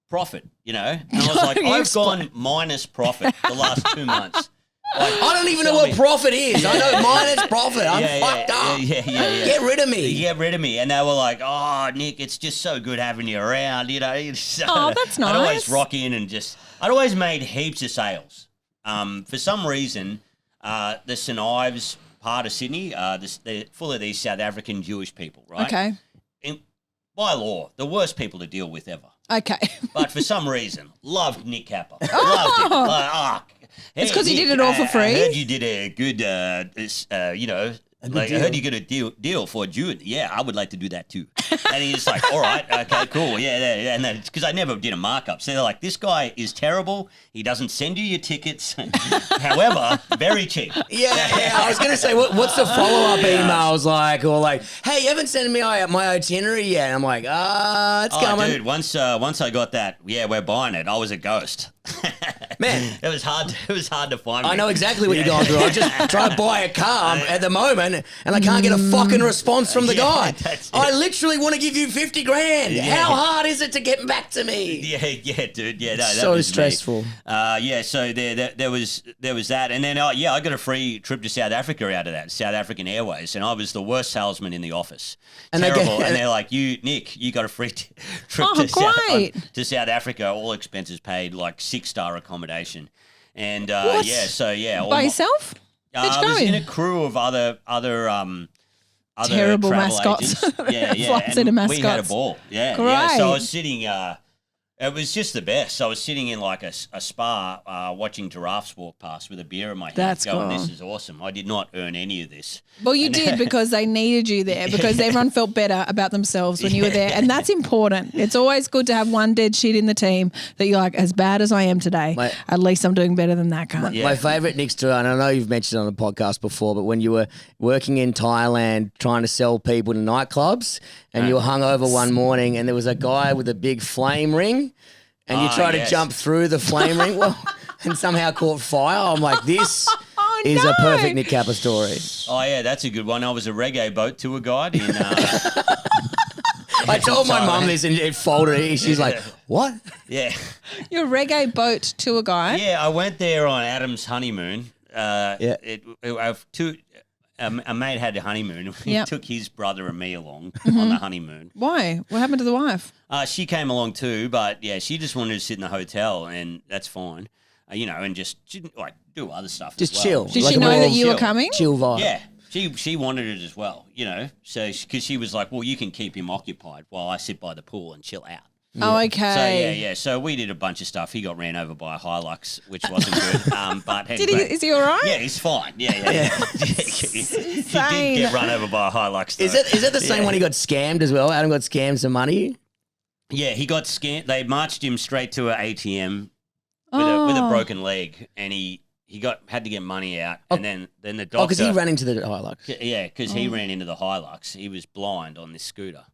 profit, And I was like, I've gone minus profit the last 2 months. Like, I don't even know what profit is. I know minus profit. I'm fucked up. Yeah. Get rid of me. Get rid of me. And they were like, oh, Nick, it's just so good having you around, So oh, that's nice. I'd always rock in and I'd always made heaps of sales. For some reason, the St Ives part of Sydney, they're full of these South African Jewish people, right? Okay. By law, the worst people to deal with ever. Okay. But for some reason, loved Nick Capper. Loved him. Hey, it's because he did it all for free. I heard you did a good, I heard you got a deal for June. Yeah, I would like to do that too. And he's like, all right, okay, cool. Yeah. And then, because I never did a markup. So they're like, this guy is terrible. He doesn't send you your tickets. However, very cheap. Yeah. I was going to say, what's the follow-up emails like? Or like, hey, you haven't sent me my itinerary yet. And I'm like, it's coming. Dude, once I got that, yeah, we're buying it. I was a ghost. Man, it was hard to find me. I know exactly what you're going through. I just try to buy a car at the moment, and I can't get a fucking response from the guy. I literally want to give you 50 grand. Yeah. How hard is it to get back to me? Yeah, dude. Yeah, that so was stressful. So there was that, and then I got a free trip to South Africa out of that, South African Airways, and I was the worst salesman in the office. And terrible. And they're like, Nick, you got a free trip to South Africa, all expenses paid, like 6-star accommodation. And by yourself? I was in a crew of other terrible mascots. Yeah. Flight center mascots. We had a ball. Yeah. Great. Yeah. So I was sitting. It was just the best. So I was sitting in like a spa watching giraffes walk past with a beer in my hand. That's going, cool. This is awesome. I did not earn any of this. Well, you did because they needed you there because everyone felt better about themselves when you were there. And that's important. It's always good to have one dead shit in the team that you're like, as bad as I am today, at least I'm doing better than that cunt. My favourite Nick story, and I know you've mentioned it on the podcast before, but when you were working in Thailand trying to sell people to nightclubs and you were hungover one morning and there was a guy with a big flame ring and you tried to jump through the flame ring and somehow caught fire. I'm like, this is a perfect Nick Capper story. Oh, yeah, that's a good one. I was a reggae boat tour guide in... I told my mum this and it folded. She's like, what? Yeah. You're a reggae boat tour guide? Yeah, I went there on Adam's honeymoon. A mate had a honeymoon. He took his brother and me along on the honeymoon. Why? What happened to the wife? She came along too, but yeah, she just wanted to sit in the hotel, and that's fine. And just like do other stuff. Just as chill. well. Did she know that you were coming? Chill vibe. Yeah. She wanted it as well, So because she was like, well, you can keep him occupied while I sit by the pool and chill out. Yeah. Oh, okay. So So we did a bunch of stuff. He got ran over by a Hilux, which wasn't good. But anyway, is he all right? Yeah, he's fine. Yeah. He did get run over by a Hilux. Though. Is it the same one he got scammed as well? Adam got scammed some money. Yeah, he got scammed. They marched him straight to an ATM with a broken leg, and he had to get money out, and then the doctor. Oh, because he ran into the Hilux. Yeah, because he ran into the Hilux. He was blind on this scooter.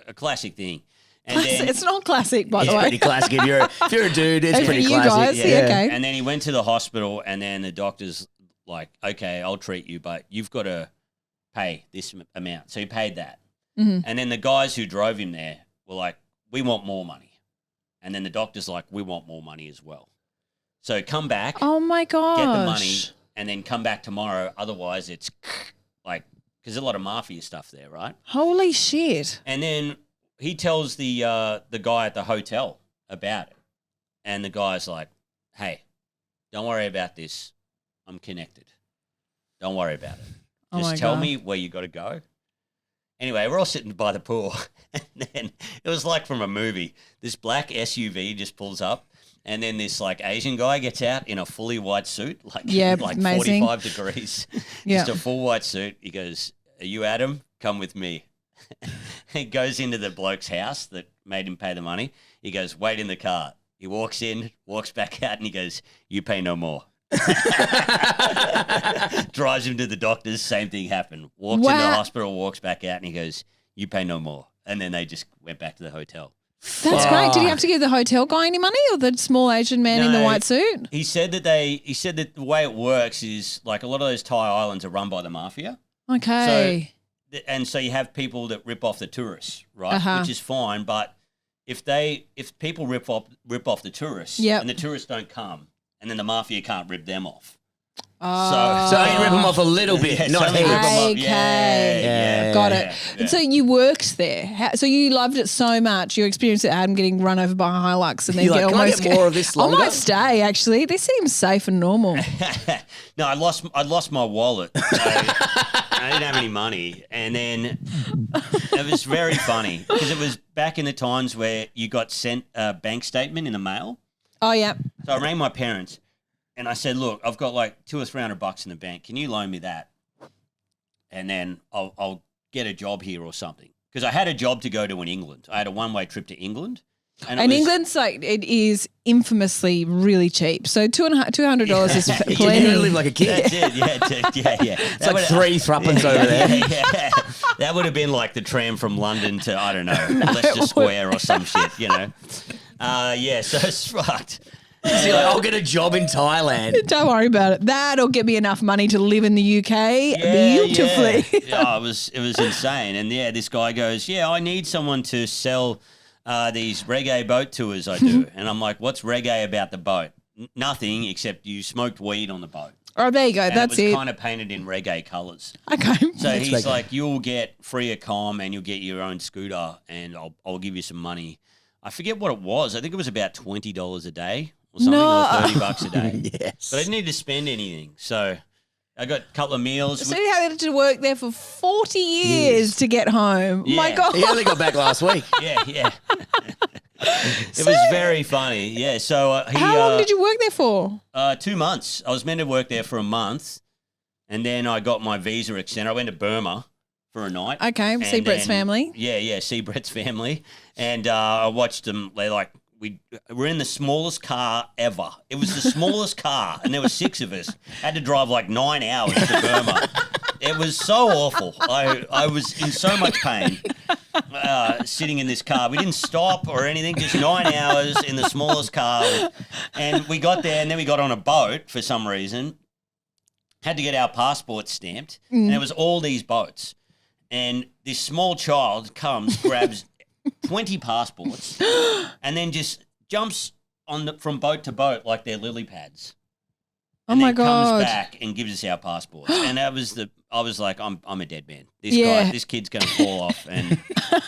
A classic thing. And then, it's not classic, by the way. It's pretty classic. If you're a dude, it's pretty classic. Guys, okay. And then he went to the hospital, and then the doctor's like, okay, I'll treat you, but you've got to pay this amount. So he paid that. Mm-hmm. And then the guys who drove him there were like, we want more money. And then the doctor's like, we want more money as well. So come back. Oh, my gosh. Get the money, and then come back tomorrow. Otherwise, it's like, because there's a lot of mafia stuff there, right? Holy shit. And then he tells the guy at the hotel about it. And the guy's like, hey, don't worry about this. I'm connected. Don't worry about it. Just tell me where you got to go. Anyway, we're all sitting by the pool. And then it was like from a movie. This black SUV just pulls up. And then this like Asian guy gets out in a fully white suit, like amazing. 45 degrees, just a full white suit. He goes, are you Adam? Come with me. He goes into the bloke's house that made him pay the money. He goes, wait in the car. He walks in, walks back out, and he goes, you pay no more. Drives him to the doctor's, same thing happened. Walks into the hospital, walks back out, and he goes, you pay no more. And then they just went back to the hotel. That's great. Did he have to give the hotel guy any money, or the small Asian man in the white suit? He said that the way it works is like a lot of those Thai islands are run by the mafia. Okay. So you have people that rip off the tourists, right? Which is fine, but if people rip off the tourists and the tourists don't come, and then the mafia can't rip them off. So only rip them off a little bit, not heaps. Okay. Yeah. Got it. And so you worked there. So you loved it so much. Your experience at Adam getting run over by a Hilux and then You're like, can I get more of this longer? I might stay, actually. This seems safe and normal. No, I lost my wallet. So I didn't have any money. And then it was very funny because it was back in the times where you got sent a bank statement in the mail. Oh, yeah. So I rang my parents. And I said, look, I've got like $200 or $300 in the bank. Can you loan me that? And then I'll get a job here or something. Because I had a job to go to in England. I had a one-way trip to England. And England's like, it is infamously really cheap. So $200 is plenty. You live like a kid. That's it, yeah. It's like 3 thruppence over there. Yeah. That would have been like the tram from London to, I don't know, Leicester Square or some shit, you know. So it's fucked. So you're like, I'll get a job in Thailand. Don't worry about it. That'll get me enough money to live in the UK beautifully. Yeah. It was insane. And this guy goes, I need someone to sell these reggae boat tours I do. And I'm like, what's reggae about the boat? Nothing except you smoked weed on the boat. Oh, there you go. And that's it. It was kind of painted in reggae colours. Okay. So he's like, you'll get free accom and you'll get your own scooter and I'll give you some money. I forget what it was. I think it was about $20 a day. Or something, or $30 a day. Yes. But I didn't need to spend anything. So I got a couple of meals. So you had to work there for 40 years to get home. Yeah. My God. He only got back last week. Yeah. It was very funny. Yeah. So how long did you work there for? 2 months. I was meant to work there for a month. And then I got my visa extended. I went to Burma for a night. Okay. See Brett's family. Yeah. See Brett's family. And I watched them. They we're in the smallest car ever. It was the smallest car, and there were 6 of us. Had to drive like 9 hours to Burma. It was so awful. I was in so much pain sitting in this car. We didn't stop or anything, just 9 hours in the smallest car. And we got there, and then we got on a boat for some reason. Had to get our passports stamped, and there was all these boats. And this small child comes, grabs 20 passports and then just jumps from boat to boat like they're lily pads. Oh my God. Comes back and gives us our passports. And I was like, I'm a dead man. This kid's going to fall off and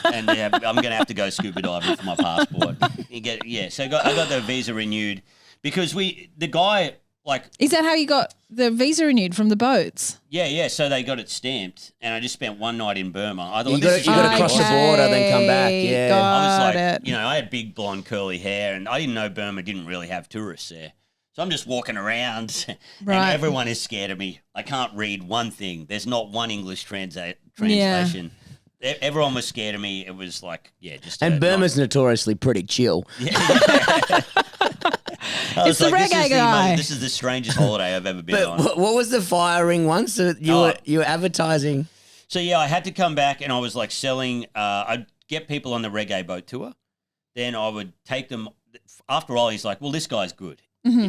I'm going to have to go scuba diving for my passport. So I got the visa renewed because the guy, like... Is that how you got the visa renewed from the boats? Yeah. So they got it stamped, and I just spent one night in Burma. I thought you got to cross the border, then come back. Yeah, I was like, I had big blonde curly hair, and I didn't know Burma didn't really have tourists there. So I'm just walking around, and everyone is scared of me. I can't read one thing. There's not one English translation. Yeah. Everyone was scared of me. It was like, just. And Burma's notoriously pretty chill. It's the reggae guy. This is the strangest holiday I've ever been on. What was the fire ring one? So you were advertising. So I had to come back and I was like selling. I'd get people on the reggae boat tour. Then I would take them. After all, he's like, well, this guy's good.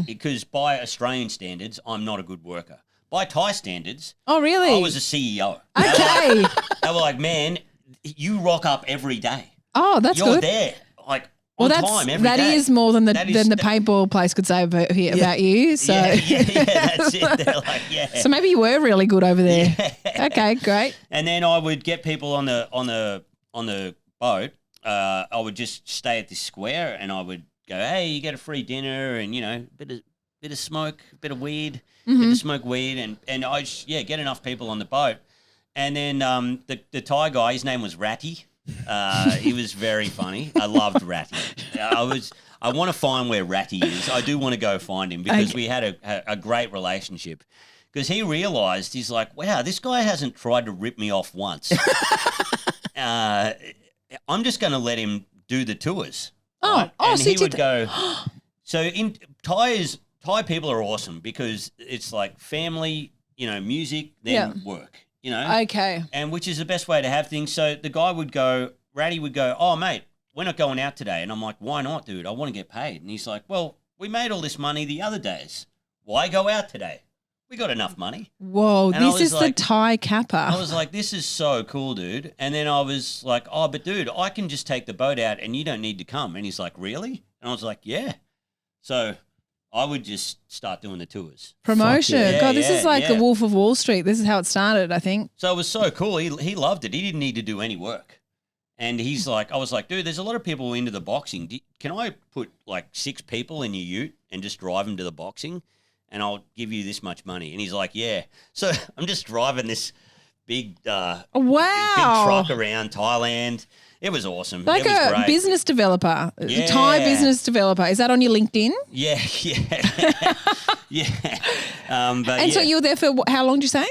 Because by Australian standards, I'm not a good worker. By Thai standards, oh really? I was a CEO. Okay. They were like, man, you rock up every day. Oh, that's You're good. You're there. Like, time every that day. Is more than the paintball place could say about you. So that's it. They're like, So maybe you were really good over there. Yeah. Okay, great. And then I would get people on the boat. I would just stay at this square, and I would go, hey, you get a free dinner, and a bit of smoke, a bit of weed, bit of smoke weed, and I just, get enough people on the boat, and then the Thai guy, his name was Ratty. He was very funny. I loved Ratty. I want to find where Ratty is. I do want to go find him because we had a great relationship. Because he realised, he's like, wow, this guy hasn't tried to rip me off once. I'm just going to let him do the tours. Right? And so he would go. So in Thai people are awesome because it's like family, music, then work. Okay. And which is the best way to have things. So the guy would go, Ratty would go, oh, mate, we're not going out today. And I'm like, why not, dude? I want to get paid. And he's like, well, we made all this money the other days. Why go out today? We got enough money. Whoa, and this is like, the Thai capper. I was like, this is so cool, dude. And then I was like, oh, but dude, I can just take the boat out and you don't need to come. And he's like, really? And I was like, yeah. So I would just start doing the tours. Promotion. Yeah. God, this is like the Wolf of Wall Street. This is how it started, I think. So it was so cool. He loved it. He didn't need to do any work. And he's like, I was like, dude, there's a lot of people into the boxing. Can I put like 6 people in your ute and just drive them to the boxing? And I'll give you this much money. And he's like, yeah. So I'm just driving this big truck around Thailand. It was awesome. Like it was a great. business developer, Thai business developer. Is that on your LinkedIn? Yeah. So you were there for how long did you say?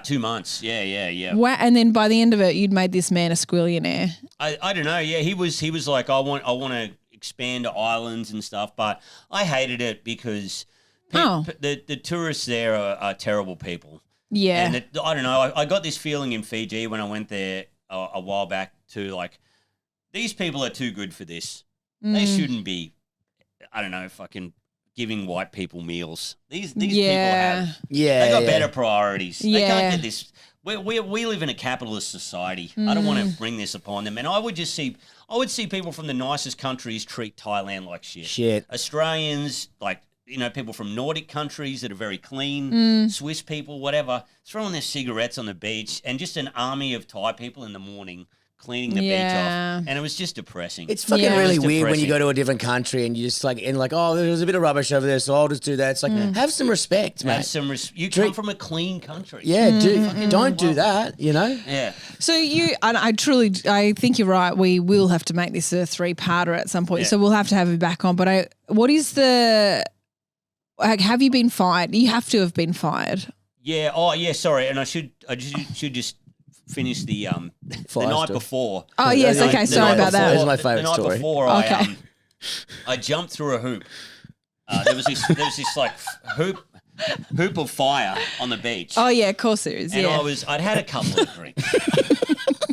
2 months. Yeah. Wow. And then by the end of it, you'd made this man a squillionaire. I don't know. Yeah, he was like, I want to expand to islands and stuff, but I hated it because the tourists there are terrible people. Yeah. And I don't know. I got this feeling in Fiji when I went there a while back too, like, these people are too good for this. They shouldn't be, I don't know, fucking giving white people meals. These people have, they got better priorities. They can't get this. We live in a capitalist society. I don't want to bring this upon them. And I would see people from the nicest countries treat Thailand like shit. Australians, like, you know, people from Nordic countries that are very clean, Swiss people, whatever, throwing their cigarettes on the beach, and just an army of Thai people in the morning cleaning the beach off. And it was just depressing. It's fucking really weird when you go to a different country and you just like, oh, there's a bit of rubbish over there, so I'll just do that. It's like, have some respect, mate. You come from a clean country. Yeah, don't do that, you know? Yeah. So I think you're right. We will have to make this a 3-parter at some point. Yeah. So we'll have to have you back on. But have you been fired? You have to have been fired. Yeah. Oh, yeah. Sorry. And I should just finish the night before. Oh yes. Okay. Sorry about that. That was my favorite story. The night before, I jumped through a hoop. There was this like hoop of fire on the beach. Oh yeah, of course there is. And I'd had a couple of drinks.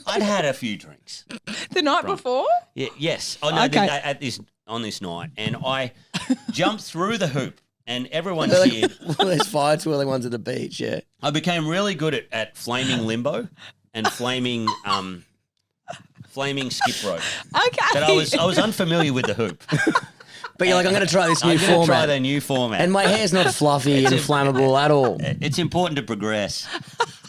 I'd had a few drinks. The night before? Yeah. Yes. Oh no. Okay. On this night, and I jumped through the hoop. And everyone cheered. There's fire twirling ones at the beach, yeah. I became really good at flaming limbo and flaming skip rope. Okay. But I was unfamiliar with the hoop. But you're like, I'm going to try this new format. I'm going to try the new format. And my hair's not fluffy and flammable at all. It's important to progress.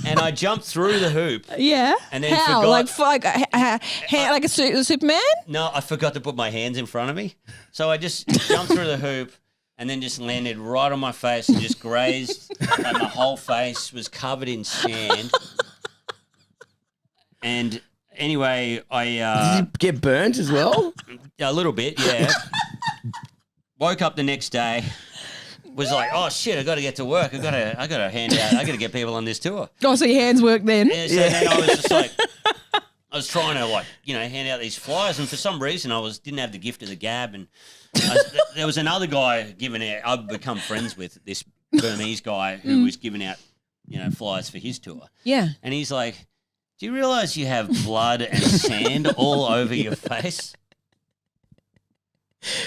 And I jumped through the hoop. Yeah. And then forgot. Like a Superman? No, I forgot to put my hands in front of me. So I just jumped through the hoop. And then just landed right on my face and just grazed, and my whole face was covered in sand. And anyway, did you get burnt as well? A little bit, yeah. Woke up the next day, was like, oh shit, I got to get to work. I got to hand out. I got to get people on this tour. Oh, so your hands work then? Yeah. So then I was just like, I was trying to hand out these flyers, and for some reason didn't have the gift of the gab, and there was another guy giving out. I've become friends with this Burmese guy who was giving out, flyers for his tour. Yeah. And he's like, do you realise you have blood and sand all over your face?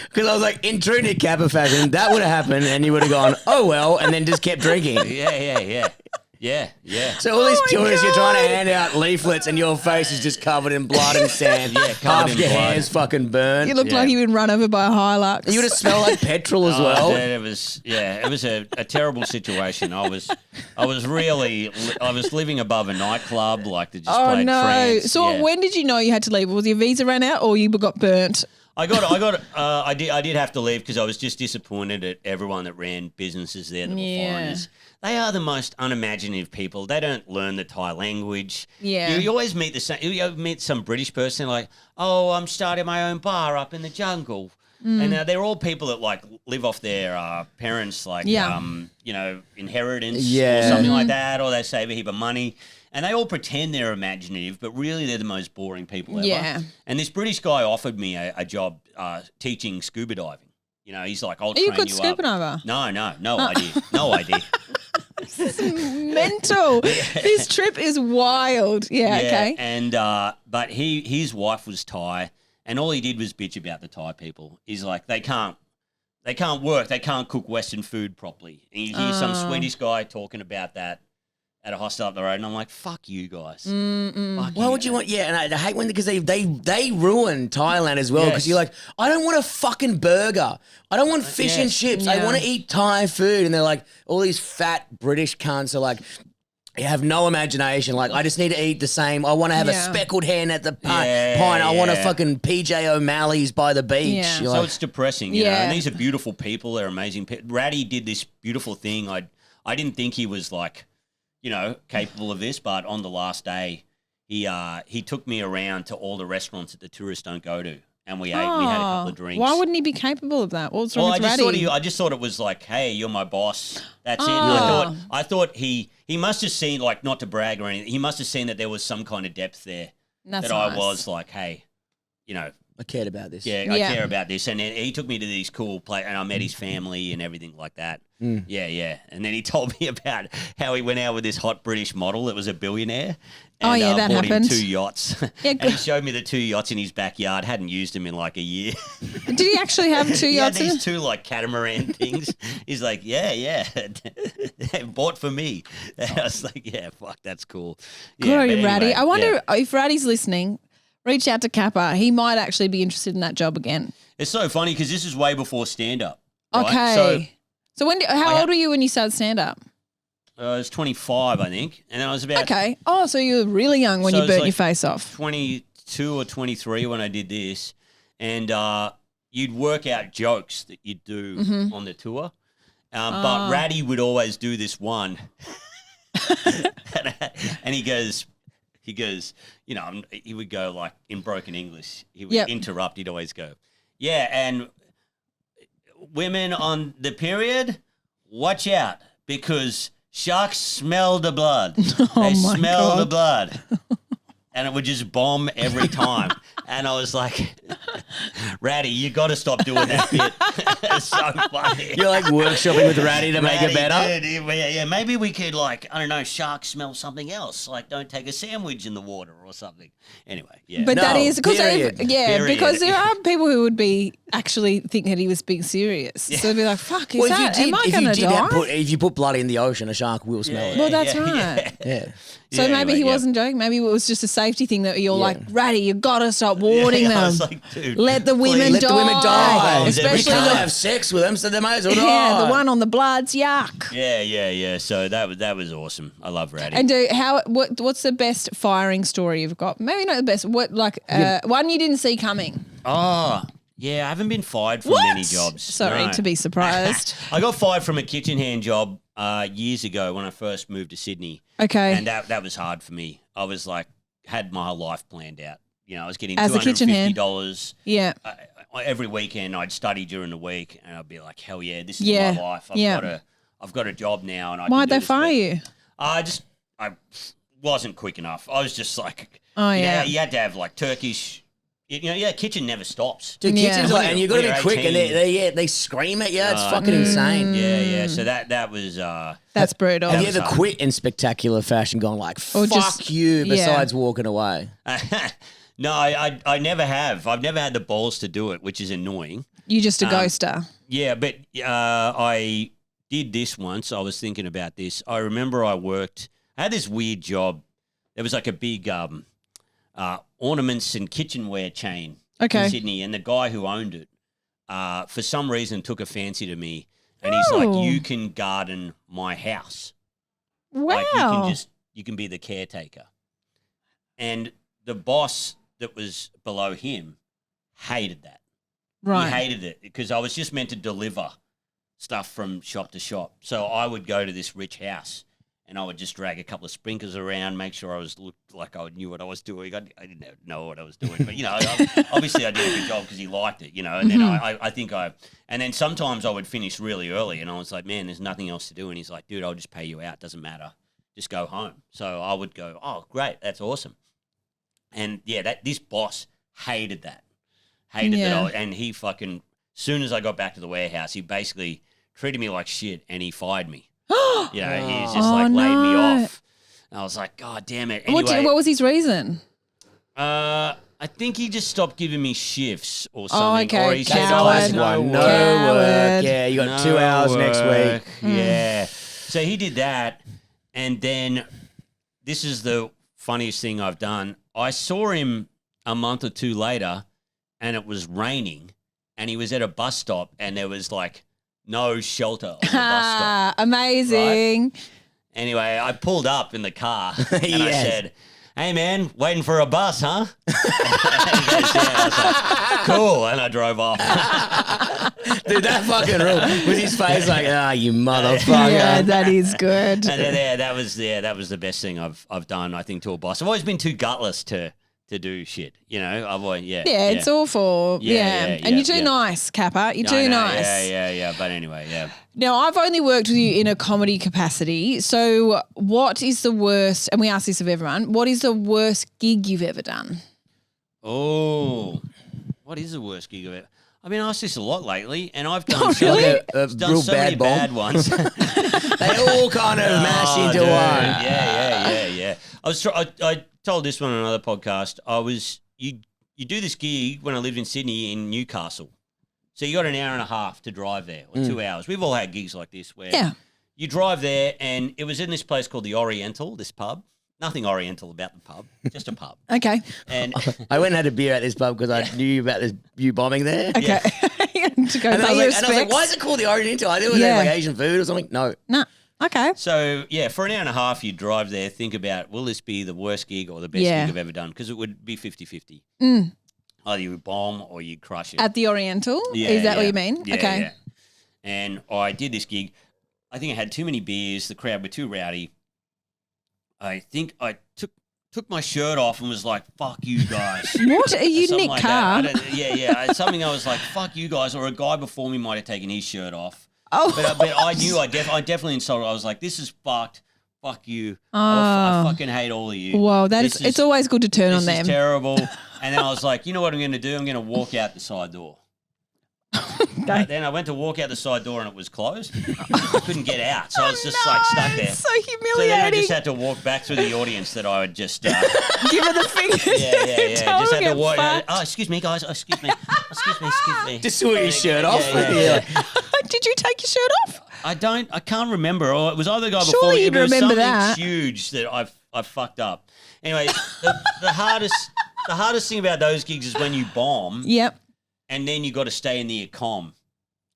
Because I was like, in true Nick Kappa fashion, that would have happened and you would have gone, oh well, and then just kept drinking. Yeah. So all these tourists, you're trying to hand out leaflets and your face is just covered in blood and sand. Yeah, half your hair's fucking burnt. You look like you've been run over by a Hilux. You would have smelled like petrol as well. It was a terrible situation. I was living above a nightclub, like to just play trance. So when did you know you had to leave? Was your visa ran out or you got burnt? I did have to leave because I was just disappointed at everyone that ran businesses there that were foreigners. They are the most unimaginative people. They don't learn the Thai language. Yeah. You always meet you meet some British person like, oh, I'm starting my own bar up in the jungle. And they're all people that live off their parents' inheritance or something like that, or they save a heap of money. And they all pretend they're imaginative, but really they're the most boring people ever. Yeah. And this British guy offered me a job teaching scuba diving. He's like, I'll train you up. Are you a good scuba diver? No idea. No idea. This is mental. This trip is wild. Yeah, okay. And but his wife was Thai, and all he did was bitch about the Thai people. He's like, they can't work, they can't cook Western food properly. And you hear some Swedish guy talking about that. at a hostel up the road, and I'm like, fuck you guys. Why would you want? Yeah, and I hate when because they ruin Thailand as well because you're like, I don't want a fucking burger. I don't want fish and chips. I want to eat Thai food, and they're like, all these fat British cunts are like. You have no imagination. Like, I just need to eat the same. I want to have a speckled hen at the pint. I want a fucking PJ O'Malley's by the beach. Yeah. So like, it's depressing, you know. And these are beautiful people. They're amazing. Ratty did this beautiful thing. I didn't think he was like, you know, capable of this, but on the last day, he took me around to all the restaurants that the tourists don't go to. And we ate. We had a couple of drinks. Why wouldn't he be capable of that? What's wrong with Ratty? I just thought it was like, hey, you're my boss. That's it. I thought he must have seen, like, not to brag or anything. He must have seen that there was some kind of depth there. That's nice. I was like, hey, you know, I cared about this. Yeah, I care about this. And he took me to these cool places, and I met his family and everything like that. Yeah. And then he told me about how he went out with this hot British model that was a billionaire. And, that bought happened. Him 2 yachts. And he showed me the 2 yachts in his backyard. Hadn't used them in like a year. Did he actually have 2 yachts? He had these 2 like catamaran things. He's like, yeah. Bought for me. And I was like, yeah, fuck, that's cool. Good on you, Ratty. I wonder if Ratty's listening. Reach out to Kappa. He might actually be interested in that job again. It's so funny because this is way before stand-up. Right? Okay. So how old were you when you started stand-up? I was 25, I think. And then I was about... Okay. Oh, so you were really young when you burnt your face off. 22 or 23 when I did this. And you'd work out jokes that you'd do on the tour. But Ratty would always do this one. And he goes, you know, he would go like in broken English. He would interrupt. He'd always go, yeah, and women on the period, watch out because sharks smell the blood. They smell the blood. And it would just bomb every time. And I was like, Ratty, you got to stop doing that bit. It's so funny. You're like workshopping with Ratty to make it better? Dude, yeah, maybe we could like, I don't know, sharks smell something else. Like don't take a sandwich in the water or something. Anyway, yeah. But that is, because because there are people who would be actually think that he was being serious. Yeah. So they'd be like, fuck, am I going to die? If you put blood in the ocean, a shark will smell it. Well, that's right. Yeah. So maybe he wasn't joking. Maybe it was just a safety thing that you're like, Ratty, you got to stop warning them. I was like, dude, let the women die. Especially we can't have sex with them, so they might as well die. Yeah, the one on the bloods, yuck. Yeah. So that was awesome. I love Ratty. And what's the best firing story you've got? Maybe not the best. What one you didn't see coming? Oh. Yeah, I haven't been fired from many jobs. Sorry to be surprised. I got fired from a kitchen hand job years ago when I first moved to Sydney. Okay. And that was hard for me. I was like, had my whole life planned out. You know, I was getting as $250. Yeah. Every weekend I'd study during the week and I'd be like, hell yeah, this is my life. I've got a job now. And why'd they fire you? I wasn't quick enough. I was just like, you had to have like Turkish. Kitchen never stops. Dude, kitchen's and you got to be quick, and they scream at you. It's fucking insane. Yeah. So that was that's brutal. Have you ever quit in spectacular fashion, gone like "fuck you"? Besides walking away. No, I never have. I've never had the balls to do it, which is annoying. You're just a ghoster. Yeah, but I did this once. I was thinking about this. I remember I had this weird job. There was like a big ornaments and kitchenware chain in Sydney, and the guy who owned it, for some reason, took a fancy to me, and he's like, "You can garden my house. Wow! Like you can be the caretaker." And the boss that was below him hated that. Right, he hated it because I was just meant to deliver stuff from shop to shop. So I would go to this rich house. And I would just drag a couple of sprinklers around, make sure I looked like I knew what I was doing. I didn't know what I was doing, but obviously I did a good job because he liked it, And then and then sometimes I would finish really early, and I was like, man, there's nothing else to do. And he's like, dude, I'll just pay you out. Doesn't matter. Just go home. So I would go, oh, great, that's awesome. And this boss hated that, and he fucking soon as I got back to the warehouse, he basically treated me like shit, and he fired me. He's just laid me off. And I was like, God damn it. Anyway, what was his reason? I think he just stopped giving me shifts or something. Okay. Or he said, no work. Yeah, you got 2 hours next week. Yeah. So he did that. And then this is the funniest thing I've done. I saw him a month or two later and it was raining and he was at a bus stop and there was like no shelter on the bus stop. Amazing. Right? Anyway, I pulled up in the car and I said, "Hey, man, waiting for a bus, huh?" And he goes, "Yeah." I was like, "Cool," and I drove off. Dude, that fucking rule. Was his face like, you motherfucker? Yeah, that is good. And then, that was the best thing I've done, I think, to a boss. I've always been too gutless to do shit, you know. I've always, it's awful. And you're too nice, Kappa. You're too nice. Yeah. But anyway, yeah. Now, I've only worked with you in a comedy capacity. So what is the worst, and we ask this of everyone, what is the worst gig you've ever done? Oh, what is the worst gig I've ever? I've been asked this a lot lately, and I've done done so many bad ones. They all kind of mash into one. Yeah. I told this one on another podcast. You do this gig when I lived in Sydney in Newcastle. So you got an hour and a half to drive there, or 2 hours. We've all had gigs like this where you drive there, and it was in this place called the Oriental, this pub. Nothing oriental about the pub, just a pub. Okay. And I went and had a beer at this pub because I knew about you bombing there. Okay. To go and I was like, why is it called the Oriental? I knew it was like Asian food or something. No. Okay. So, for an hour and a half, you drive there, think about, will this be the worst gig or the best gig I've ever done? Because it would be 50-50. Either you bomb or you crush it. At the Oriental? Is that what you mean? Yeah, okay. Yeah. And I did this gig. I think I had too many beers. The crowd were too rowdy. I think I took my shirt off and was like, "Fuck you guys." What? A unique like car? Something I was like, "Fuck you guys," or a guy before me might have taken his shirt off. Oh, but I knew I definitely insulted. I was like, "This is fucked. Fuck you. I fucking hate all of you." Well, it's always good to turn on them. This is terrible. And then I was like, "You know what I'm going to do? I'm going to walk out the side door." Then I went to walk out the side door and it was closed. I couldn't get out, so I was just like stuck there. So humiliating. So then I just had to walk back through the audience that I would just give her the finger. Yeah. Just had to walk. Oh, excuse me, guys. Excuse me. Just saw your shirt off. Did you take your shirt off? I can't remember. Or it was either the guy before Surely me. you'd It was remember something that. huge that I fucked up. Anyway, the hardest thing about those gigs is when you bomb. Yep. And then you got to stay in the ecom.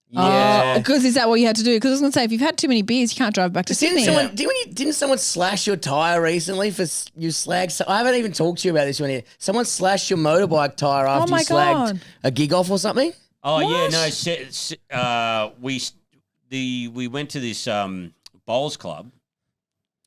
Yeah. Because is that what you had to do? Because I was going to say, if you've had too many beers, you can't drive back to Sydney. Didn't someone slash your tyre recently for you slagged? So I haven't even talked to you about this one here. Someone slashed your motorbike tyre after you slagged a gig off or something? Oh, what? Yeah, no. We went to this bowls club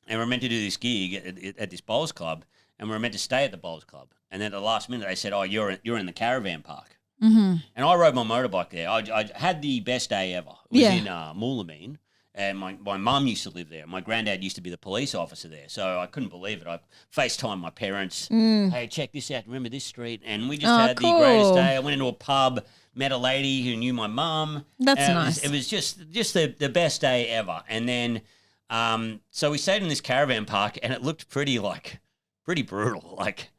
and we were meant to do this gig at this bowls club and we were meant to stay at the bowls club. And then at the last minute, they said, "Oh, you're in the caravan park." Mm-hmm. And I rode my motorbike there. I had the best day ever. It was in Moolameen, and my mum used to live there. My granddad used to be the police officer there, so I couldn't believe it. I FaceTimed my parents. Hey, check this out. Remember this street? And we just had the greatest day. I went into a pub, met a lady who knew my mum. That's nice. It was just the best day ever. And then, so we stayed in this caravan park, and it looked pretty brutal, like.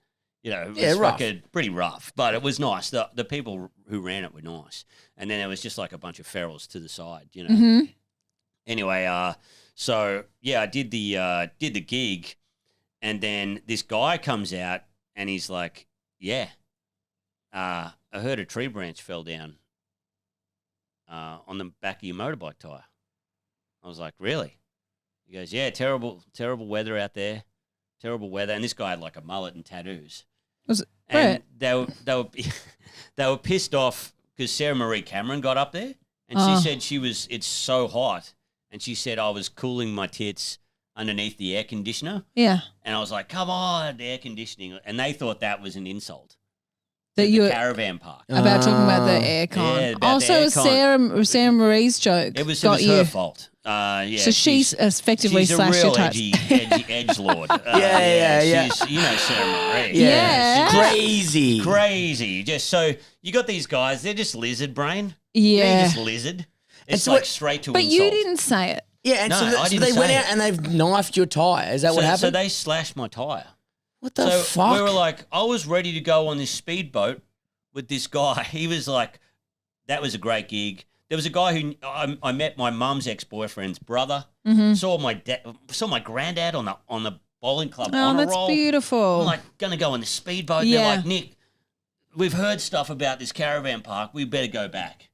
You know, it was pretty rough, but it was nice. The people who ran it were nice. And then there was just like a bunch of ferals to the side, you know. Mm-hmm. Anyway, so yeah, I did the gig, and then this guy comes out and he's like, "Yeah, I heard a tree branch fell down on the back of your motorbike tire." I was like, "Really?" He goes, "Yeah, terrible weather out there. Terrible weather." And this guy had like a mullet and tattoos. And they were pissed off because Sarah Marie Cameron got up there and she said it's so hot. And she said I was cooling my tits underneath the air conditioner. Yeah. And I was like, come on, the air conditioning. And they thought that was an insult. That the caravan park. About talking about the aircon. Yeah, so Sarah Marie's joke. It was her fault. So she's effectively slashed your tires. She's a real edgelord. Yeah. She's, Sarah Marie. Yeah. She's crazy. Just so you got these guys, they're just lizard brain. Yeah. They're just lizard. It's like straight to but insult. You didn't say it. Yeah, and so they went out and they've knifed your tyre. Is that what happened? So they slashed my tyre. What the fuck? We were like, I was ready to go on this speedboat with this guy. He was like, that was a great gig. There was a guy who I met my mum's ex-boyfriend's brother. Saw my granddad on the bowling club on a roll. Oh, that's beautiful. I'm like gonna go on the speedboat. Yeah. They're like, Nick, we've heard stuff about this caravan park. We better go back.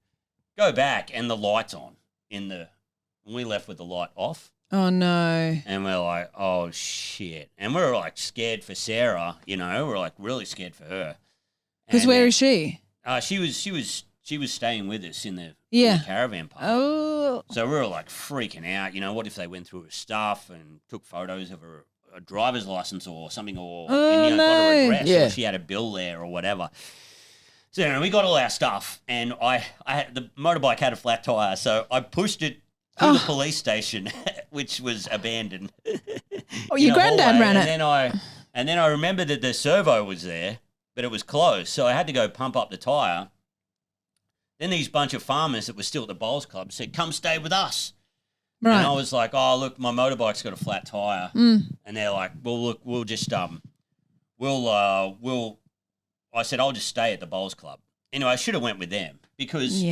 Go back, and the light's on and we left with the light off. Oh no! And we're like, oh shit! And we're like scared for Sarah. We're like really scared for her. Because where is she? She was staying with us in the caravan park. Oh. So we were like freaking out. What if they went through her stuff and took photos of her a driver's license or something, or got her address, or she had a bill there or whatever. So we got all our stuff, and the motorbike had a flat tire, so I pushed it to the police station, which was abandoned. Your granddad ran it. And then I remembered that the servo was there, but it was closed, so I had to go pump up the tire. Then these bunch of farmers that were still at the bowls club said, "Come stay with us." Right. And I was like, "Oh, look, my motorbike's got a flat tire." And they're like, "Well, look, we'll just I said, "I'll just stay at the bowls club." Anyway, I should have went with them because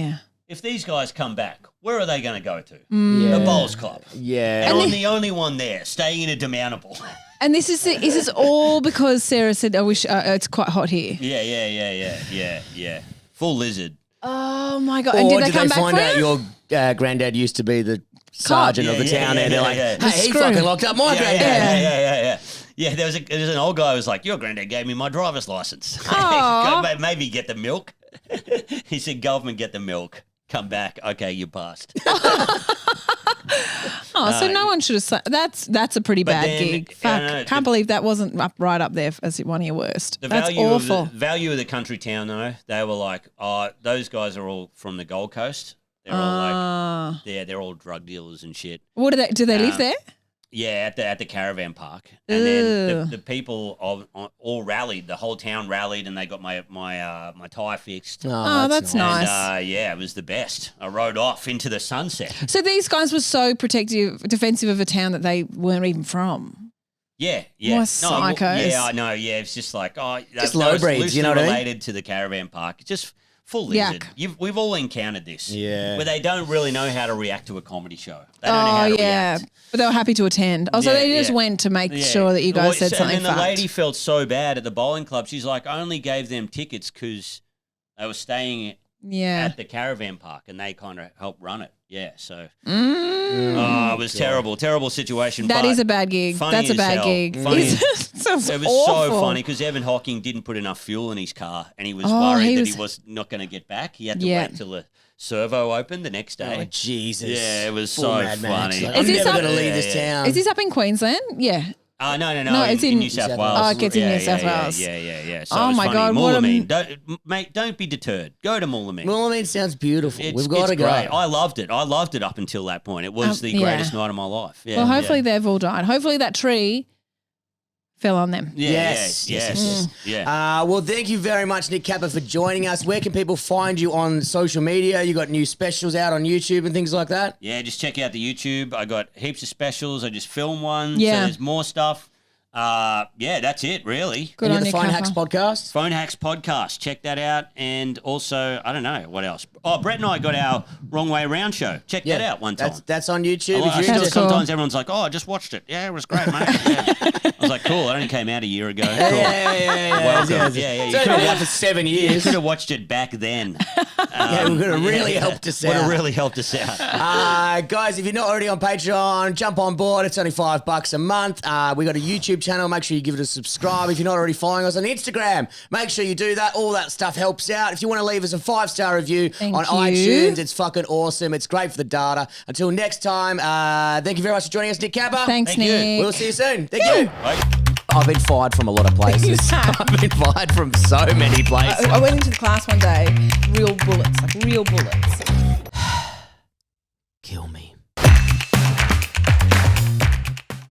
if these guys come back, where are they going to go to? The bowls club. Yeah. And I'm the only one there staying in a demountable. And is this all because Sarah said, "I wish it's quite hot here"? Yeah. Full lizard. Oh my God! Or and did they come back find for out you? your granddad used to be the sergeant of the town, and they're like, "Hey, he fucking locked up my granddad." Yeah, there was an old guy who was like, "Your granddad gave me my driver's license. Maybe get the milk." He said, "Government, get the milk. Come back. Okay, you passed." So no one should have said that's a pretty bad gig. Fuck, can't believe that wasn't right up there as one of your worst. That's awful. The value of the country town, though, they were like, "Oh, those guys are all from the Gold Coast. They're all like, they're all drug dealers and shit." What do they live there? Yeah, at the caravan park, and then the people all rallied. The whole town rallied, and they got my tire fixed. Oh, that's nice. And, it was the best. I rode off into the sunset. So these guys were so defensive of a town that they weren't even from. Yeah. What psychos. I know. Yeah, it's just like just low breeds. You know what I mean? Related to the caravan park, just. Full lizard. We've all encountered this. Yeah. Where they don't really know how to react to a comedy show. They don't know how to react. But they were happy to attend. So they just went to make sure that you guys said something And then the lady felt so bad at the bowling club. She's like, I only gave them tickets because they were staying at the caravan park and they kind of helped run it. Yeah, so it was terrible situation. That is a bad gig. That's a bad gig. It was so funny because Evan Hocking didn't put enough fuel in his car and he was worried that he was not going to get back. He had to wait till the servo opened the next day. Oh, Jesus. Yeah, it was so funny. Like, I'm never going to leave this town. Is this up in Queensland? Yeah. No. It's in New South Wales. Oh, it gets in New South Wales. Yeah. So oh my God, Moolameen. Don't be deterred. Go to Moolameen. Moolameen sounds beautiful. We've got to go. Great. I loved it up until that point. It was the greatest night of my life. Yeah, well, hopefully they've all died. Hopefully that tree fell on them. Yes. Well, thank you very much, Nick Capper, for joining us. Where can people find you on social media? You got new specials out on YouTube and things like that? Yeah, just check out the YouTube. I got heaps of specials. I just filmed one. Yeah. So there's more stuff. That's it, really. Good on the Phone Hacks podcast? Phone Hacks podcast. Check that out. And also, I don't know, what else? Oh, Brett and I got our Wrong Way Round show. Check that out one time. That's on YouTube. Sometimes everyone's like, I just watched it. Yeah, it was great, mate. I was like, cool. It only came out a year ago. Cool. Yeah. Welcome. It's only been out for 7 years. You could have watched it back then. It would have really helped us out. Would have really helped us out. Guys, if you're not already on Patreon, jump on board. It's only $5 a month. We got a YouTube channel. Make sure you give it a subscribe. If you're not already following us on Instagram, make sure you do that. All that stuff helps out. If you want to leave us a 5-star review on iTunes, it's fucking awesome. It's great for the data. Until next time, thank you very much for joining us, Nick Capper. Thanks, Nick. We'll see you soon. Thank you. Bye. I've been fired from a lot of places. I've been fired from so many places. I went into the class one day, real bullets. Kill me.